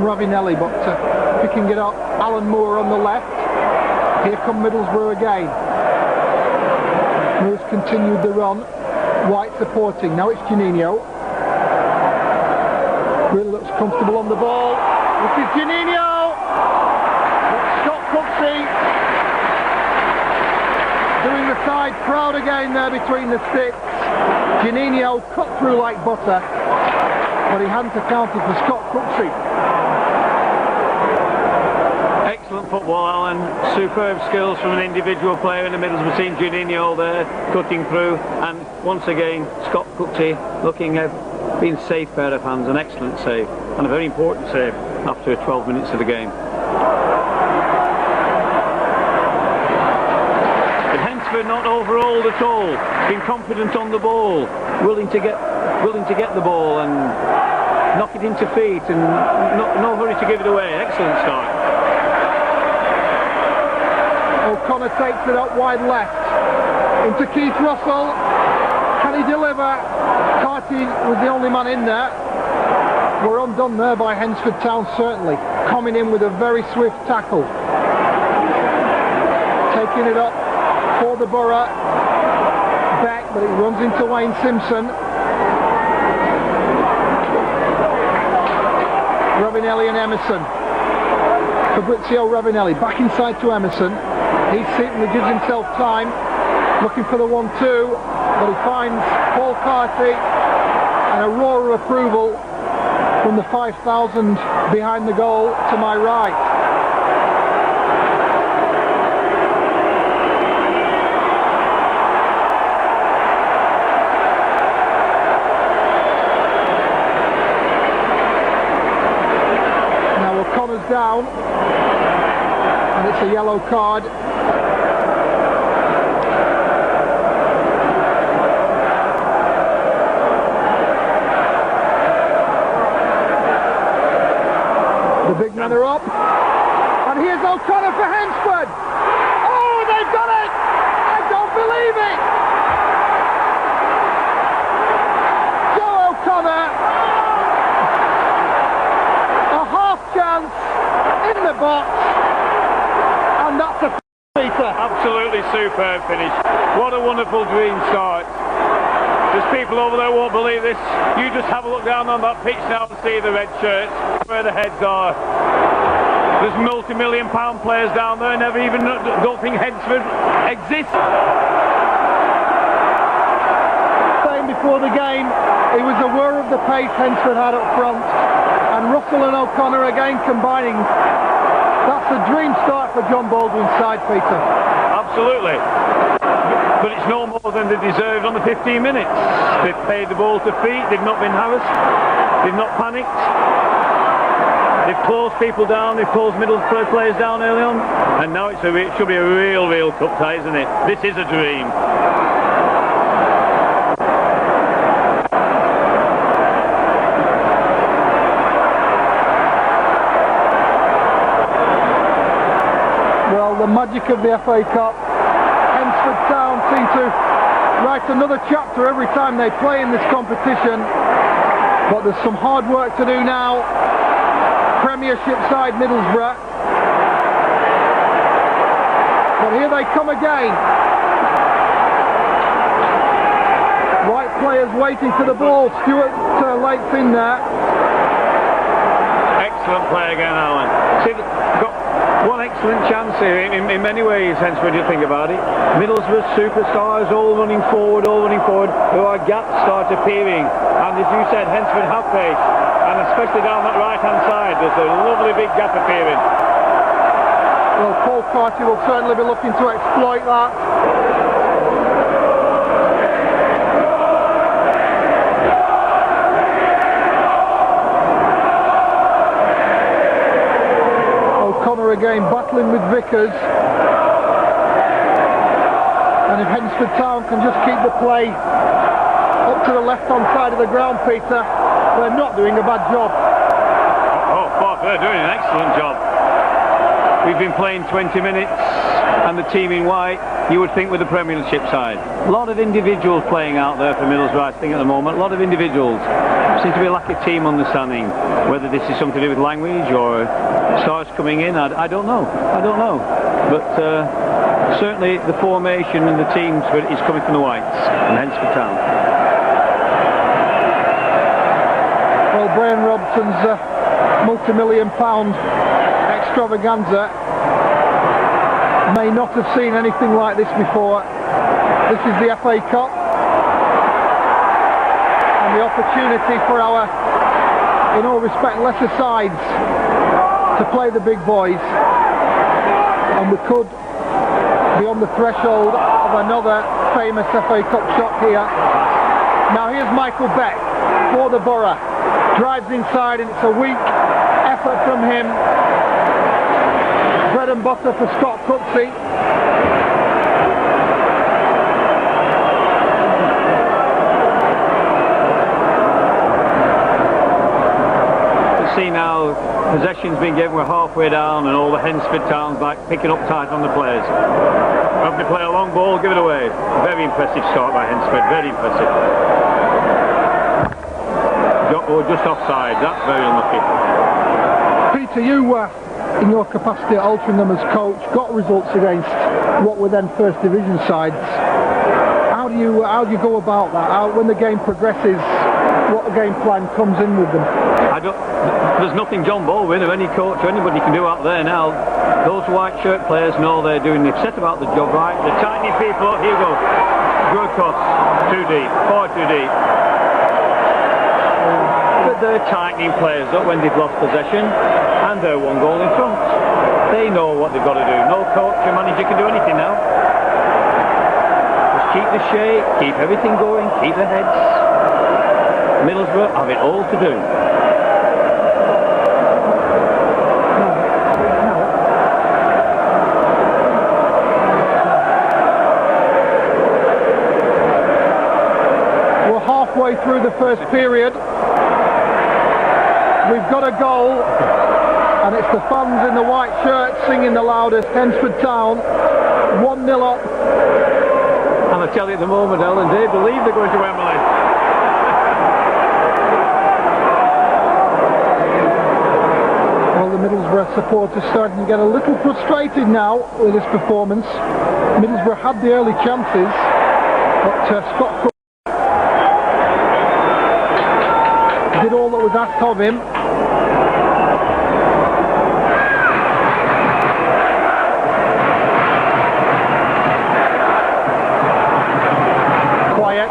Ravinelli, but picking it up, Alan Moore on the left. Here come Middlesbrough again. Moose continued the run. White supporting. Now it's Juninho. Really looks comfortable on the ball. This is Juninho! Scott Cooksey doing the side proud again there between the sticks. Juninho cut through like butter, but he hadn't accounted for Scott Cooksey. Excellent football, Alan. Superb skills from an individual player in the middle. We've seen Juninho there cutting through, and once again Scott Cooksey looking at being safe pair of hands. An excellent save, and a very important save after 12 minutes of the game. But Hednesford not overhauled at all, been confident on the ball, willing to get the ball and knock it into feet, and no hurry to give it away. Excellent start. O'Connor takes it up wide left into Keith Russell. Can he deliver? Carty was the only man in there. We're undone there by Hednesford Town, certainly. Coming in with a very swift tackle. Taking it up for the Borough. Back, but it runs into Wayne Simpson. Ravanelli and Emerson. Fabrizio Ravanelli back inside to Emerson. He certainly gives himself time, looking for the 1-2, but he finds Paul Carty, and a roar of approval from the 5,000 behind the goal to my right. Now O'Connor's down, and it's a yellow card. The big men are up, and here's O'Connor for Hednesford. Oh, they've done it! I don't believe it! Joe O'Connor, a half chance in the box, and that's a Peter. Absolutely superb finish. What a wonderful dream start. There's people over there won't believe this. You just have a look down on that pitch now and see the red shirts, where the heads are. There's multi-million-pound players down there, never even don't think Hednesford exists. Saying before the game, he was aware of the pace Hednesford had up front, and Russell and O'Connor again combining. That's a dream start for John Baldwin's side, Peter. Absolutely. But it's no more than they deserved on the 15 minutes. They've played the ball to feet, they've not been harassed, they've not panicked. They've closed people down, they've closed Middlesbrough players down early on, and now it should be a real cup tie, isn't it? This is a dream. Well, the magic of the FA Cup. Hednesford Town seem to write another chapter every time they play in this competition, but there's some hard work to do now. Premiership side Middlesbrough, but here they come again. White players waiting for the ball. Stuart Lake's in there. Excellent play again, Alan. See, got one excellent chance here in many ways, hence when you think about it. Middlesbrough superstars all running forward. There are gaps start appearing, and as you said, Hednesford have pace, and especially down that right hand side there's a lovely big gap appearing. Well, Paul Carty will certainly be looking to exploit that. O'Connor again battling with Vickers, and if Hednesford Town can just keep the play up to the left hand side of the ground, Peter, they're not doing a bad job. Oh, fuck, they're doing an excellent job. We've been playing 20 minutes, and the team in white you would think with the Premiership side. A lot of individuals playing out there for Middlesbrough, I think, at the moment. A lot of individuals. Seems to be a lack of team understanding. Whether this is something to do with language or stars coming in, I don't know. But certainly the formation and the team spirit is coming from the Whites and Hednesford Town. Well, Brian Robson's multi-million-pound extravaganza may not have seen anything like this before. This is the FA Cup and the opportunity for our, in all respect, lesser sides to play the big boys, and we could be on the threshold of another famous FA Cup shot here. Now here's Michael Beck for the Borough, drives inside and it's a weak effort from him. Bread and butter for Scott Cooksey. See now, possession's been given, we're halfway down, and all the Hednesford Town's back, picking up tight on the players. Having to play a long ball, give it away. Very impressive start by Hednesford, very impressive. Just offside, that's very unlucky. Peter, you in your capacity at Altrincham as coach, got results against what were then First Division sides. How do you go about that? When the game progresses, what game plan comes in with them? There's nothing John Baldwin or any coach or anybody can do out there now. Those white shirt players know they've set about the job right. They're tightening people up. Here you go. Good cross. Too deep. Far too deep. But they're tightening players up when they've lost possession, and they're one goal in front. They know what they've got to do. No coach or manager can do anything now. Just keep the shape, keep everything going, keep the heads. Middlesbrough have it all to do. We're halfway through the first period. We've got a goal, and it's the fans in the white shirts singing the loudest. Hednesford Town 1-0 up. And I tell you at the moment, Ellen, they believe they're going to Wembley. Well, the Middlesbrough supporters starting to get a little frustrated now with this performance. Middlesbrough had the early chances, but Scott Cook did all that was asked of him. Quiet.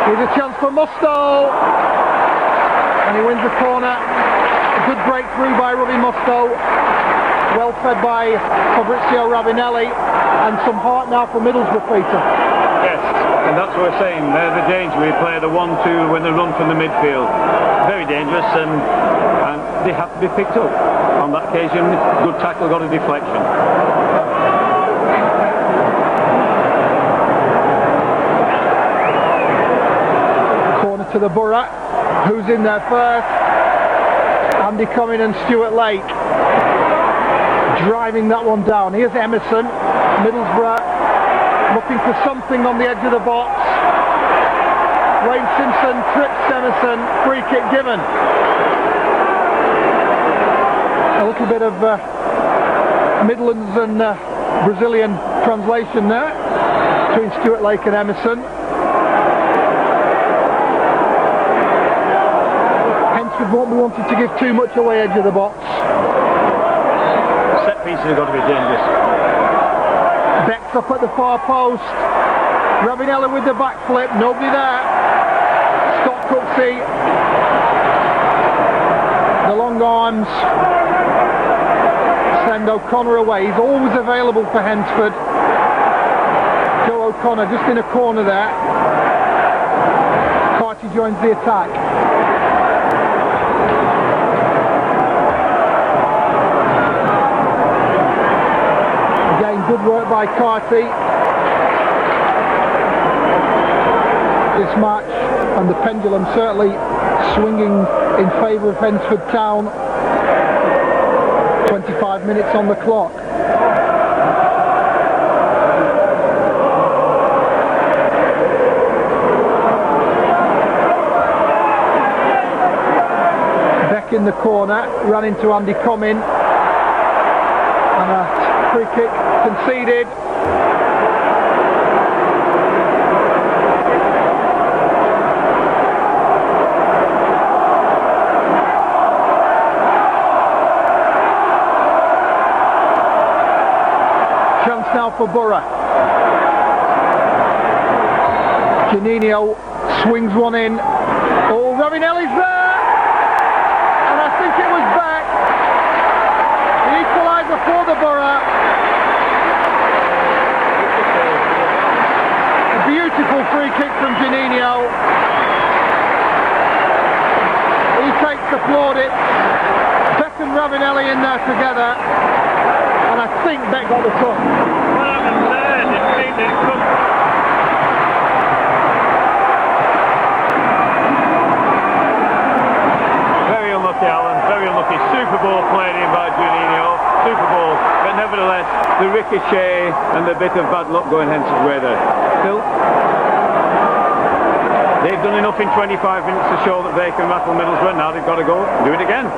Here's a chance for Mustoe, and he wins the corner. A good breakthrough by Robbie Mustoe. Well fed by Fabrizio Ravinelli, and some heart now for Middlesbrough, Peter. Yes, and that's what we're saying. They're the danger. We play the 1-2 when they run from the midfield. Very dangerous, and they have to be picked up. On that occasion, good tackle, got a deflection. Corner to the Borough. Who's in there first? Andy Cumming and Stuart Lake driving that one down. Here's Emerson. Middlesbrough looking for something on the edge of the box. Wayne Simpson trips Emerson. Free kick given. A little bit of Midlands and Brazilian translation there between Stuart Lake and Emerson. Hednesford won't be wanting to give too much away edge of the box. Set pieces have got to be dangerous. Beck's up at the far post. Ravinelli with the backflip. Nobody there. Scott Cooksey. The long arms send O'Connor away. He's always available for Hednesford. Joe O'Connor just in a corner there. Carty joins the attack. Again, good work by Carty. This match, and the pendulum certainly swinging in favour of Hednesford Town. 25 minutes on the clock. in the corner, ran into Andy Comyn, and a free kick conceded. Chance now for Borough. Janino swings one in. Oh, Ravinelli's there! And I think it was back. The equaliser for the Borough. A beautiful free kick from Janino. He takes the plaudits. Beck and Ravinelli in there together. And I think Beck got the touch. Very unlucky, Alan. Very unlucky. Super ball played in by Juninho. Super ball. But nevertheless, the ricochet and the bit of bad luck going Hensford's way there. Still, they've done enough in 25 minutes to show that they can rattle Middlesbrough. Now they've got to go do it again.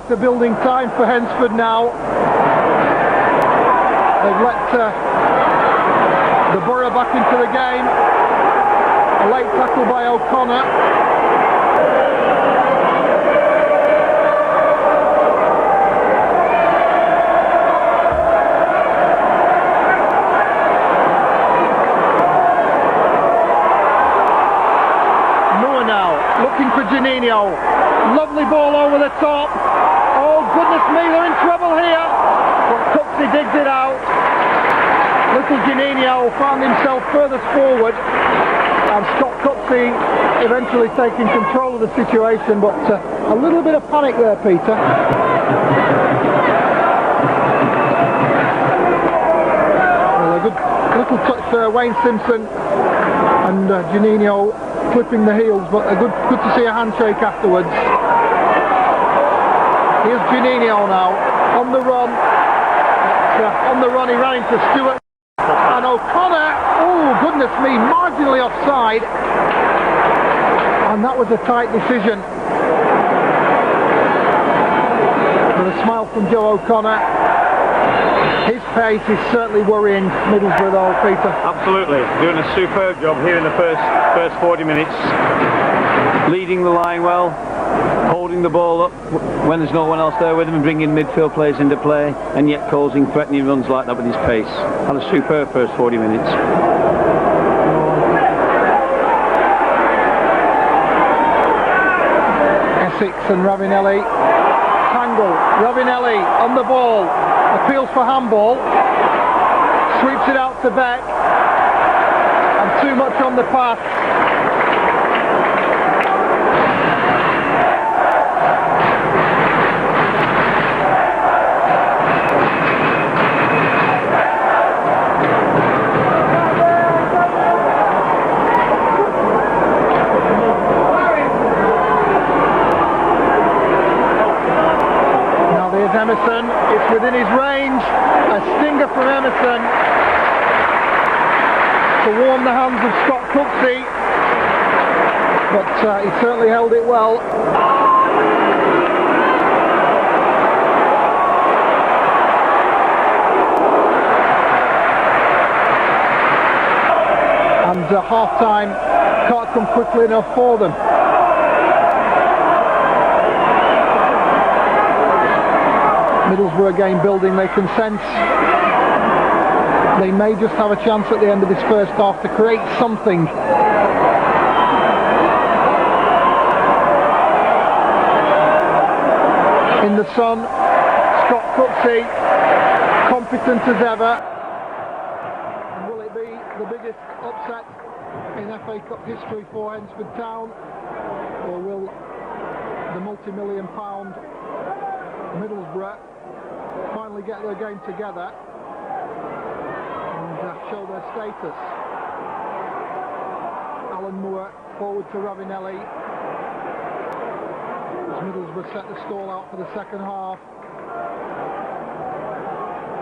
The building time for Hednesford now. They've let the Borough back into the game. A late tackle by O'Connor. Noah now looking for Janino. Lovely ball over the top. Oh goodness me, they're in trouble here. But Cooksey digs it out. Little Janino found himself furthest forward. And Scott Cooksey eventually taking control of the situation, but a little bit of panic there, Peter. Well, a good little touch for Wayne Simpson and Janino clipping the heels, but good to see a handshake afterwards. Here's Janino now, on the run. On the run, he ran into Stewart. And O'Connor, oh goodness me, marginally offside. And that was a tight decision. With a smile from Joe O'Connor. His pace is certainly worrying Middlesbrough though, Peter. Absolutely, doing a superb job here in the first 40 minutes. Leading the line well. Holding the ball up when there's no one else there with him and bringing midfield players into play, and yet causing threatening runs like that with his pace. Had a superb first 40 minutes. Essex and Ravinelli tangle. Ravinelli on the ball, appeals for handball, sweeps it out to Beck, and too much on the pass. Emerson, it's within his range, a stinger from Emerson to warm the hands of Scott Cooksey, but he certainly held it well. And half-time can't come quickly enough for them. Middlesbrough again building, they can sense they may just have a chance at the end of this first half to create something. In the sun, Scott Cooksey, competent as ever. And will it be the biggest upset in FA Cup history for Hednesford Town, or will the multi-million-pound Middlesbrough finally get their game together and show their status? Alan Moore forward to Ravinelli. As Middlesbrough set the stall out for the second half.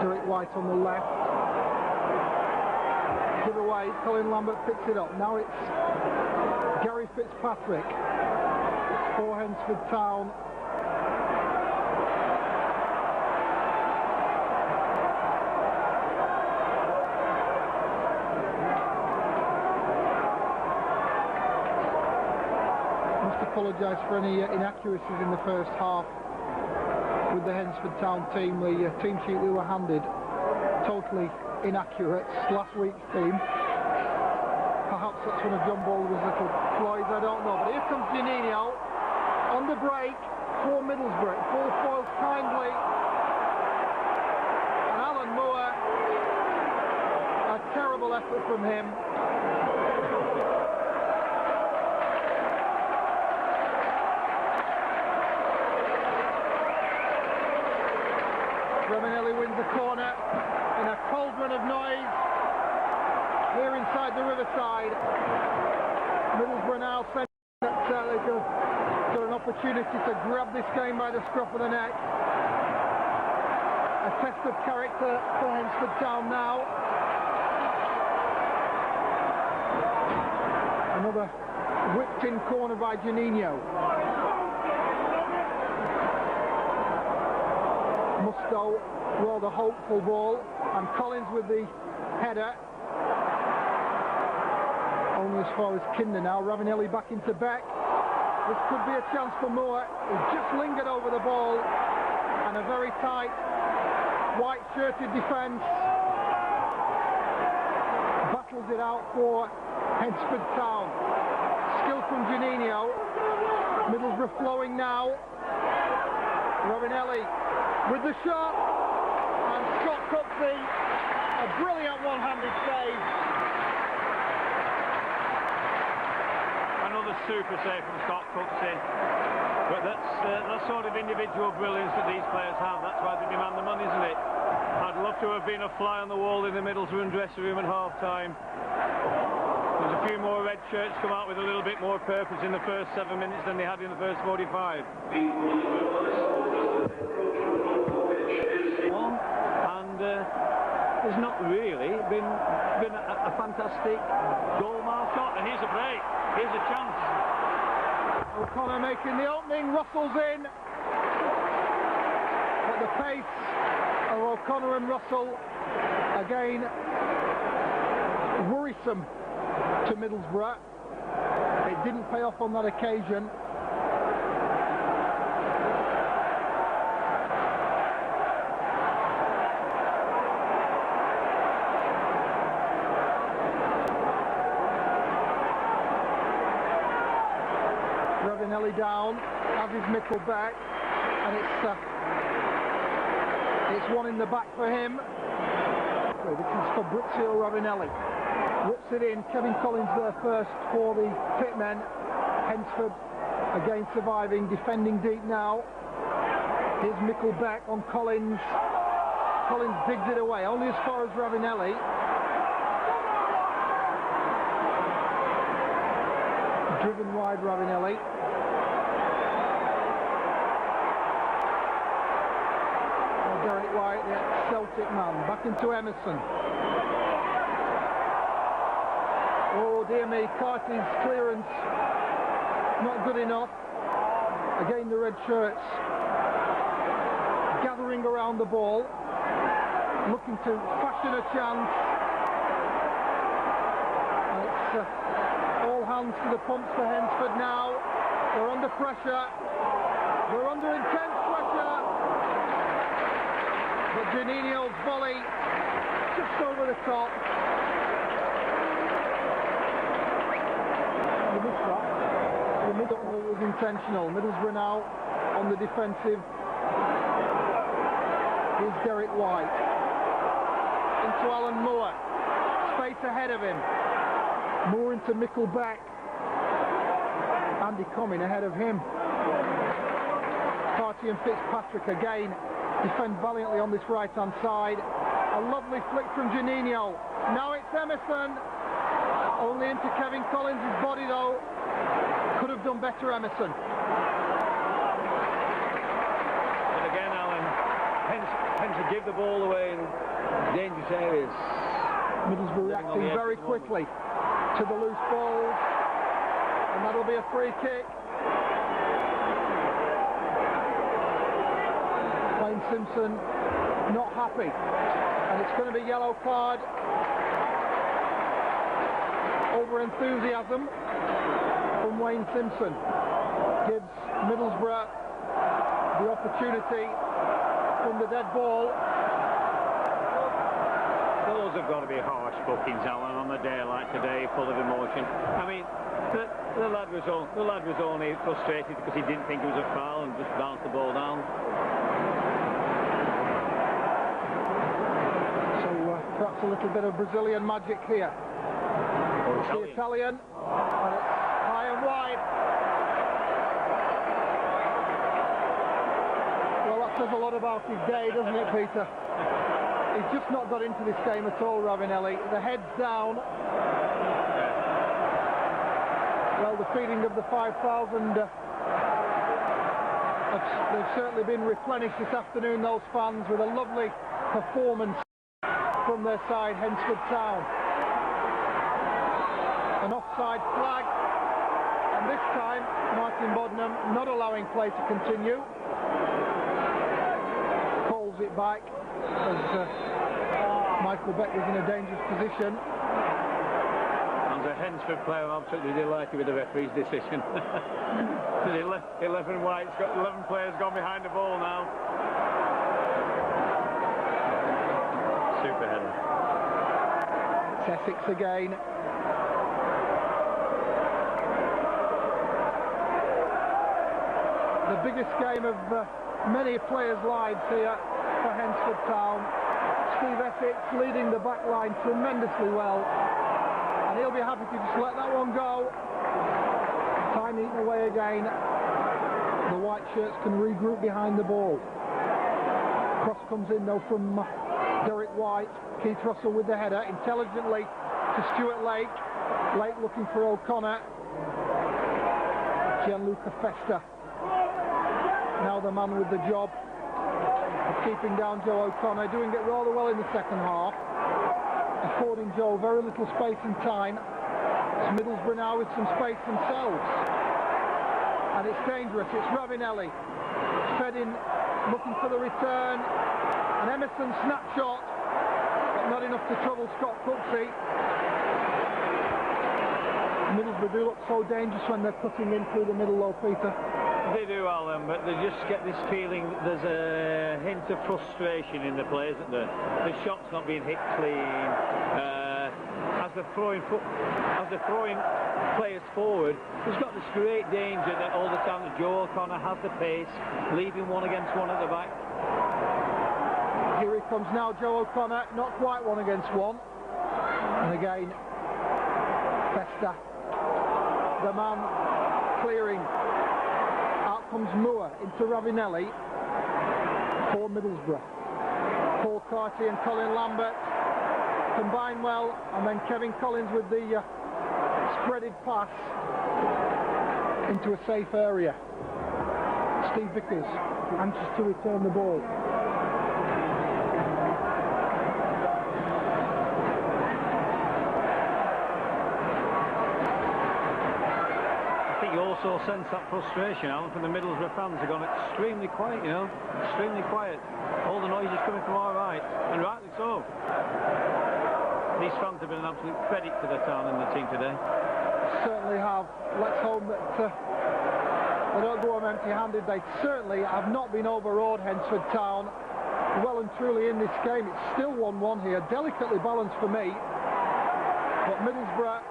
Derek White on the left. Give away, Colin Lambert picks it up. Now it's Gary Fitzpatrick for Hednesford Town. Apologise for any inaccuracies in the first half with the Hednesford Town team. The team sheet we were handed totally inaccurate. Last week's team. Perhaps that's one of John Baldwin's little ploys, I don't know. But here comes Giannino on the break for Middlesbrough. Ball foils kindly. And Alan Moore, a terrible effort from him. Ravinelli wins the corner in a cauldron of noise here inside the Riverside. Middlesbrough now sent that they've got an opportunity to grab this game by the scruff of the neck. A test of character for Hednesford Town now. Another whipped-in corner by Giannino. Musto, rather hopeful ball, and Collins with the header. Only as far as Kinder now. Ravinelli back into Beck. This could be a chance for Moore. He just lingered over the ball, and a very tight, white-shirted defence. Battles it out for Hednesford Town. Skill from Giannino. Middlesbrough flowing now. Ravinelli with the shot, and Scott Cooksey, a brilliant one-handed save. Another super save from Scott Cooksey. But that's the sort of individual brilliance that these players have. That's why they demand the money, isn't it? I'd love to have been a fly on the wall in the Middlesbrough dressing room at half-time. There's a few more red shirts come out with a little bit more purpose in the first 7 minutes than they had in the first 45. And there's not really been a fantastic goal mark shot. And here's a break. Here's a chance. O'Connor making the opening. Russell's in. But the pace of O'Connor and Russell again worrisome to Middlesbrough. It didn't pay off on that occasion. Ravinelli down, as is Mickle back, and it's one in the back for him. So this is Fabrizio Ravinelli. Whips it in, Kevin Collins there first for the pitmen. Hednesford again surviving, defending deep now. Here's Mickle back on Collins. Collins digs it away, only as far as Ravinelli. Driven wide Ravinelli. Derek White, the Celtic man, back into Emerson. Oh dear me, Carty's clearance not good enough. Again the red shirts gathering around the ball, looking to fashion a chance. It's all hands to the pumps for Hednesford now. They're under pressure. They're under intense pressure. But Giannino's volley just over the top. The middle was intentional. Middlesbrough now on the defensive. Here's Derek White. Into Alan Moore. Space ahead of him. Moore into Mickle back. Andy Comyn ahead of him. Carty and Fitzpatrick again defend valiantly on this right-hand side. A lovely flick from Giannino. Now it's Emerson. Only into Kevin Collins' body though. Could have done better, Emerson. But again, Alan, hence to give the ball away in dangerous areas. Middlesbrough reacting very quickly to the loose ball, and that'll be a free kick. Wayne Simpson not happy, and it's going to be yellow card. Over enthusiasm from Wayne Simpson gives Middlesbrough the opportunity from the dead ball. Those have got to be harsh bookings, Alan, on a day like today, full of emotion. I mean, the lad was only frustrated because he didn't think it was a foul and just bounced the ball down. So perhaps a little bit of Brazilian magic here. It's the Italian, and it's high and wide. Well, that says a lot about his day, doesn't it, Peter? He's just not got into this game at all, Ravinelli. The head's down. Well, the feeling of the 5,000, they've certainly been replenished this afternoon, those fans, with a lovely performance from their side, Hednesford Town. An offside flag, and this time Martin Bodnam not allowing play to continue. Calls it back as Michael Beck was in a dangerous position. As a Hednesford player, I'm absolutely delighted with the referee's decision. 11 whites, got 11 players gone behind the ball now. Super header. It's Essex again. The biggest game of many players' lives here for Hednesford Town. Steve Essex leading the back line tremendously well, and he'll be happy to just let that one go. Time eaten away again. The white shirts can regroup behind the ball. Cross comes in though from Derek White. Keith Russell with the header intelligently to Stuart Lake. Lake looking for O'Connor. Gianluca Festa now the man with the job of keeping down Joe O'Connor, doing it rather well in the second half, affording Joe very little space and time. It's Middlesbrough now with some space themselves, and it's dangerous. It's Ravinelli fed in, looking for the return, and Emerson snapshot, but not enough to trouble Scott Cooksey. Middlesbrough do look so dangerous when they're cutting in through the middle though, Peter. They do, Alan, but they just get this feeling that there's a hint of frustration in the players, isn't there? The shot's not being hit clean. As they're throwing players forward, there's got this great danger that all the time that Joe O'Connor has the pace, leaving one against one at the back. Here he comes now, Joe O'Connor, not quite one against one. And again, Festa, the man clearing. Comes Moore into Ravinelli for Middlesbrough. Paul Carty and Colin Lambert combine well, and then Kevin Collins with the spreaded pass into a safe area. Steve Vickers anxious to return the ball. You also sense that frustration, Alan, from the Middlesbrough fans. They've gone extremely quiet, you know, extremely quiet. All the noise is coming from our right, and rightly so. These fans have been an absolute credit to the town and the team today. Certainly have. Let's hope that they don't go home empty-handed. They certainly have not been overawed, Hednesford Town. Well and truly in this game. It's still 1-1 here, delicately balanced for me. But Middlesbrough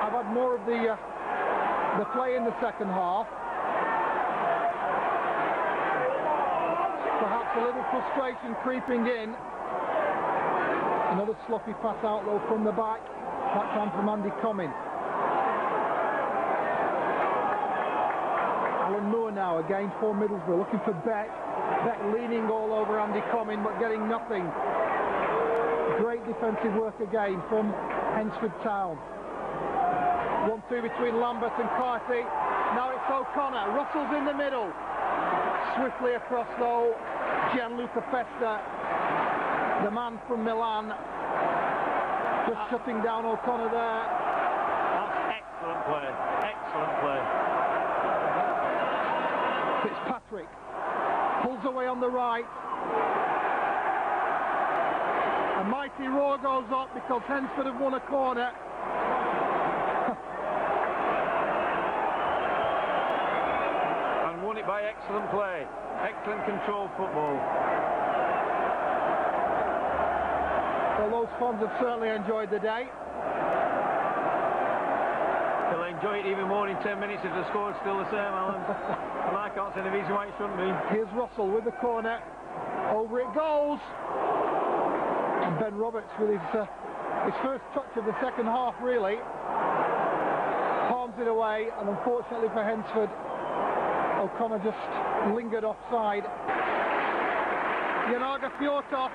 have had more of the play in the second half. Perhaps a little frustration creeping in. Another sloppy pass out though from the back. That time from Andy Comyn. Alan Moore now again for Middlesbrough, looking for Beck. Beck leaning all over Andy Comyn but getting nothing. Great defensive work again from Hednesford Town. 1-2 between Lambert and Carty. Now it's O'Connor. Russell's in the middle. Swiftly across though, Gianluca Festa, the man from Milan, just shutting down O'Connor there. That's excellent play. Excellent play. Fitzpatrick pulls away on the right. A mighty roar goes up because Hednesford have won a corner. And won it by excellent play. Excellent controlled football. Well, those fans have certainly enjoyed the day. They'll enjoy it even more in 10 minutes if the score's still the same, Alan. And I can't see any reason why it shouldn't be. Here's Russell with the corner. Over it goes. And Ben Roberts with his first touch of the second half, really. Palms it away, and unfortunately for Hednesford, O'Connor just lingered offside. Janaga Fjortov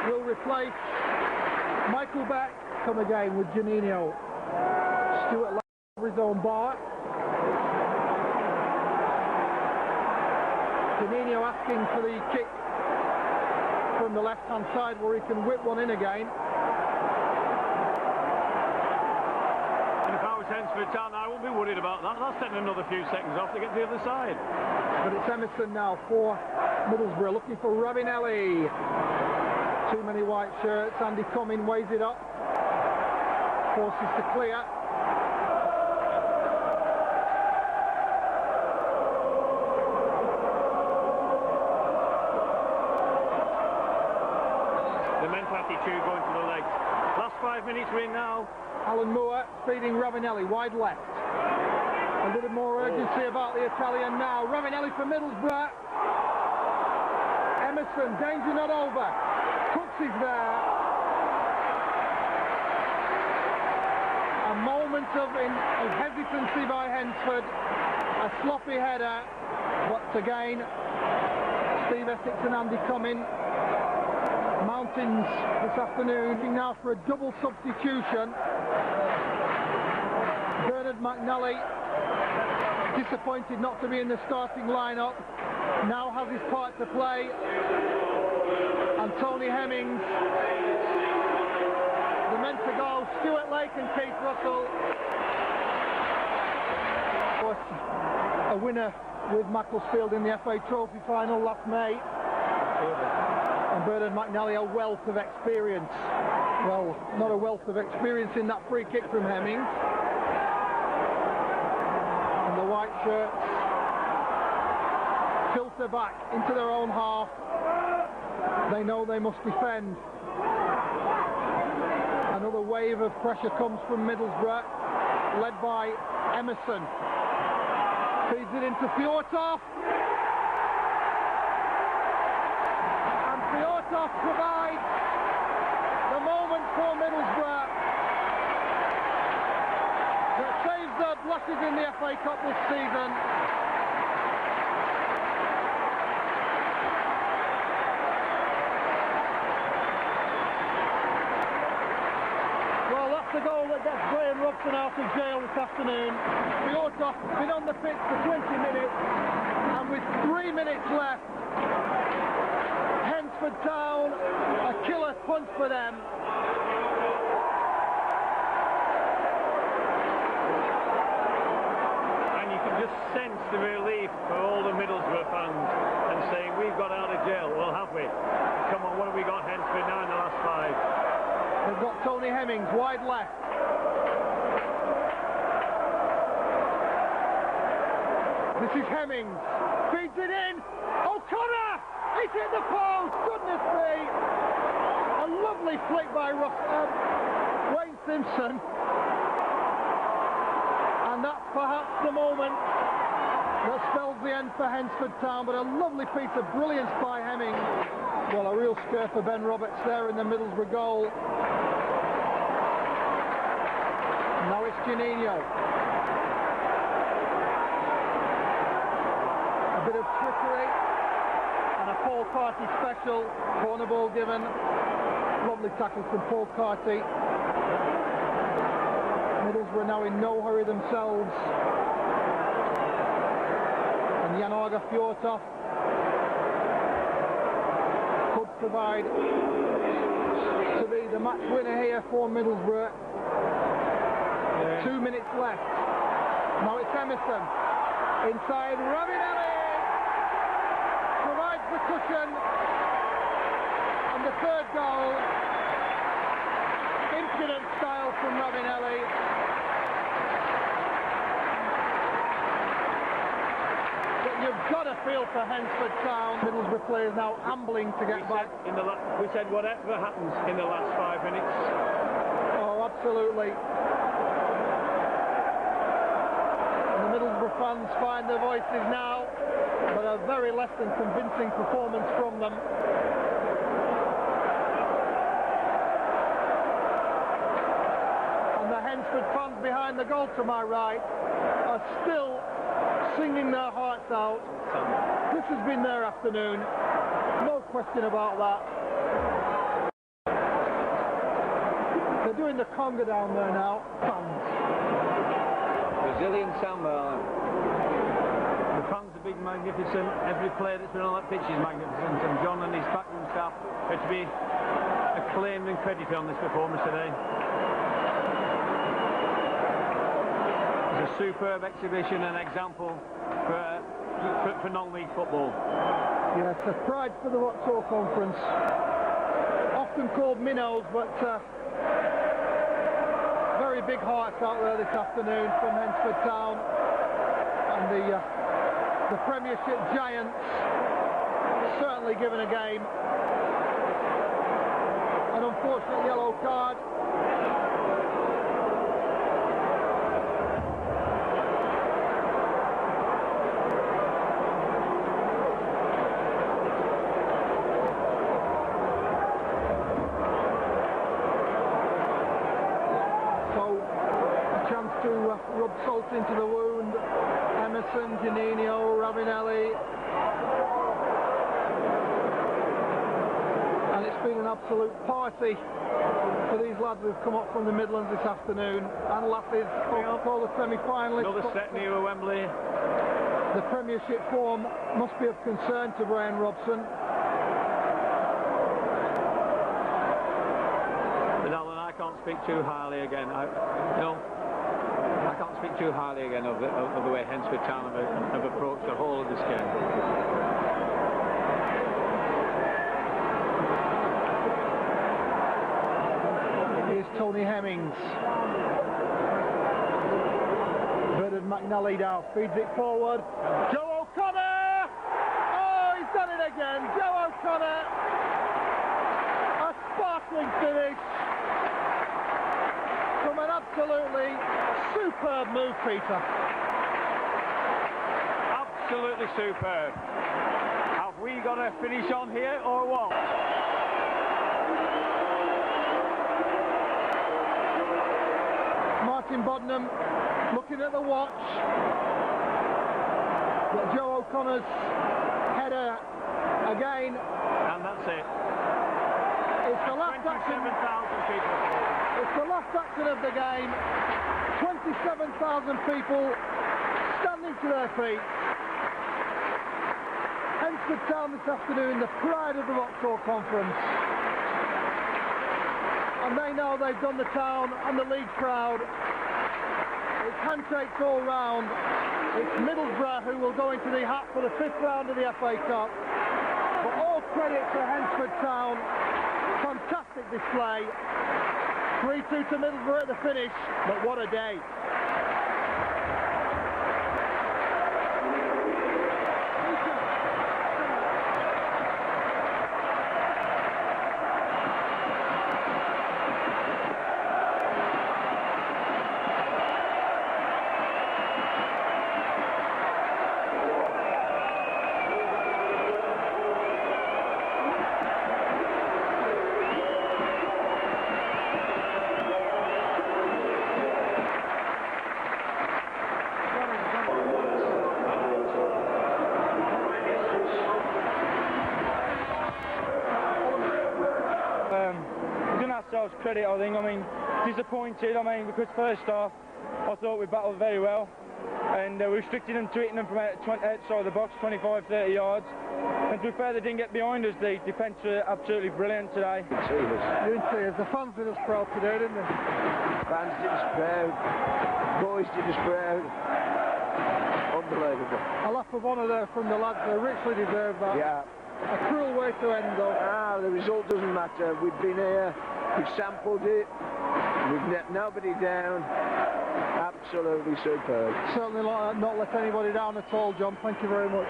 will replace Michael Beck. Come again with Janino. Stuart over his own bar. Janino asking for the kick from the left-hand side where he can whip one in again. And if I was Hednesford Town, I wouldn't be worried about that. That's taking another few seconds off to get to the other side. But it's Emerson now for Middlesbrough, looking for Ravinelli. Too many white shirts. Andy Cumming weighs it up. Forces to clear. The mental attitude going to the legs. Last 5 minutes we're in now. Alan Moore feeding Ravinelli wide left. A little more urgency about the Italian now. Ravinelli for Middlesbrough. Emerson, danger not over. Cooks is there. A moment of hesitancy by Hednesford. A sloppy header. But again, Steve Essex and Andy Cumming. Mountains this afternoon. Looking now for a double substitution. Bernard McNally, disappointed not to be in the starting lineup, now has his part to play. And Tony Hemmings, the men to go, Stuart Lake and Keith Russell. A winner with Macclesfield in the FA Trophy final last May. And Bernard McNally, a wealth of experience. Well, not a wealth of experience in that free kick from Hemmings. And the white shirts filter back into their own half. They know they must defend. Another wave of pressure comes from Middlesbrough, led by Emerson. Feeds it into Fjortov. And Fjortov provides the moment for Middlesbrough that saves their blushes in the FA Cup this season. The goal that gets Graham Robson out of jail this afternoon. Fjortov been on the pitch for 20 minutes, and with 3 minutes left, Hednesford Town, a killer punch for them. And you can just sense the relief for all the Middlesbrough fans and saying, we've got out of jail. Well, have we? Come on, what have we got, Hednesford, now in the last 5? They've got Tony Hemmings wide left. This is Hemmings. Feeds it in. O'Connor! It's in the post! Goodness me! A lovely flick by Wayne Simpson. And that's perhaps the moment that spells the end for Hednesford Town, but a lovely piece of brilliance by Hemmings. Well, a real scare for Ben Roberts there in the Middlesbrough goal. Now it's Janino. A bit of trickery and a a Paul Carty special. Corner ball given. Lovely tackle from Paul Carty. Middlesbrough now in no hurry themselves. And Jan Åge Fjortoft could provide to be the match winner here for Middlesbrough. 2 minutes left. Now it's Emerson. Inside, Ravinelli provides the cushion. And the third goal. Impudent style from Ravinelli. But you've got to feel for Hednesford Town. Middlesbrough players now ambling to get back. We said whatever happens in the last 5 minutes. Oh, absolutely. And the Middlesbrough fans find their voices now, but a very less than convincing performance from them. And the Hednesford fans behind the goal to my right are still singing their hearts out. This has been their afternoon, no question about that. They're doing the conga down there now. Fans. Brazilian samba. The fans are big, magnificent. Every player that's been on that pitch is magnificent, and John and his backroom staff are to be acclaimed and credited on this performance today. It's a superb exhibition and example for non-league football. Yeah, it's a pride for the Vauxhall Conference. Often called minnows, but very big hearts out there this afternoon from Hednesford Town. And the Premiership giants certainly given a game. An unfortunate yellow card. Rub salt into the wound. Emerson, Janino, Ravinelli. And it's been an absolute party for these lads who've come up from the Midlands this afternoon. And lasses, all the semi-finalists. Another set near Wembley. The Premiership form must be of concern to Brian Robson. But Alan, I can't speak too highly again. I can't speak too highly again of the way Hednesford Town have approached the whole of this game. Here's Tony Hemmings. Bernard McNally now feeds it forward. Joe O'Connor! Oh, he's done it again. Joe O'Connor. A sparkling finish from an absolutely superb move, Peter. Absolutely superb. Have we got a finish on here or what? Martin Bodnam looking at the watch. But Joe O'Connor's header again. And that's it. It's the last action. 27,000 people. It's the last action of the game. 27,000 people standing to their feet. Hednesford Town this afternoon, the pride of the Vauxhall Conference. And they know they've done the town and the league proud. It's handshakes all round. It's Middlesbrough who will go into the hat for the 5th round of the FA Cup. But all credit to Hednesford Town. Fantastic display. 3-2 to Middlesbrough at the finish, but what a day. ourselves credit, I think. I mean, disappointed, I mean, because first half I thought we battled very well, and we restricted them to hitting them from outside the box, 25-30 yards. And to be fair, they didn't get behind us. The defence were absolutely brilliant today. The fans did us proud today, didn't they? Fans did us proud, boys did us proud. Unbelievable. A lap of honour there from the lads, they richly deserve that. Yeah. A cruel way to end though. The result doesn't matter. We've been here, we've sampled it, we've let nobody down. Absolutely superb. Certainly not let anybody down at all, John. Thank you very much.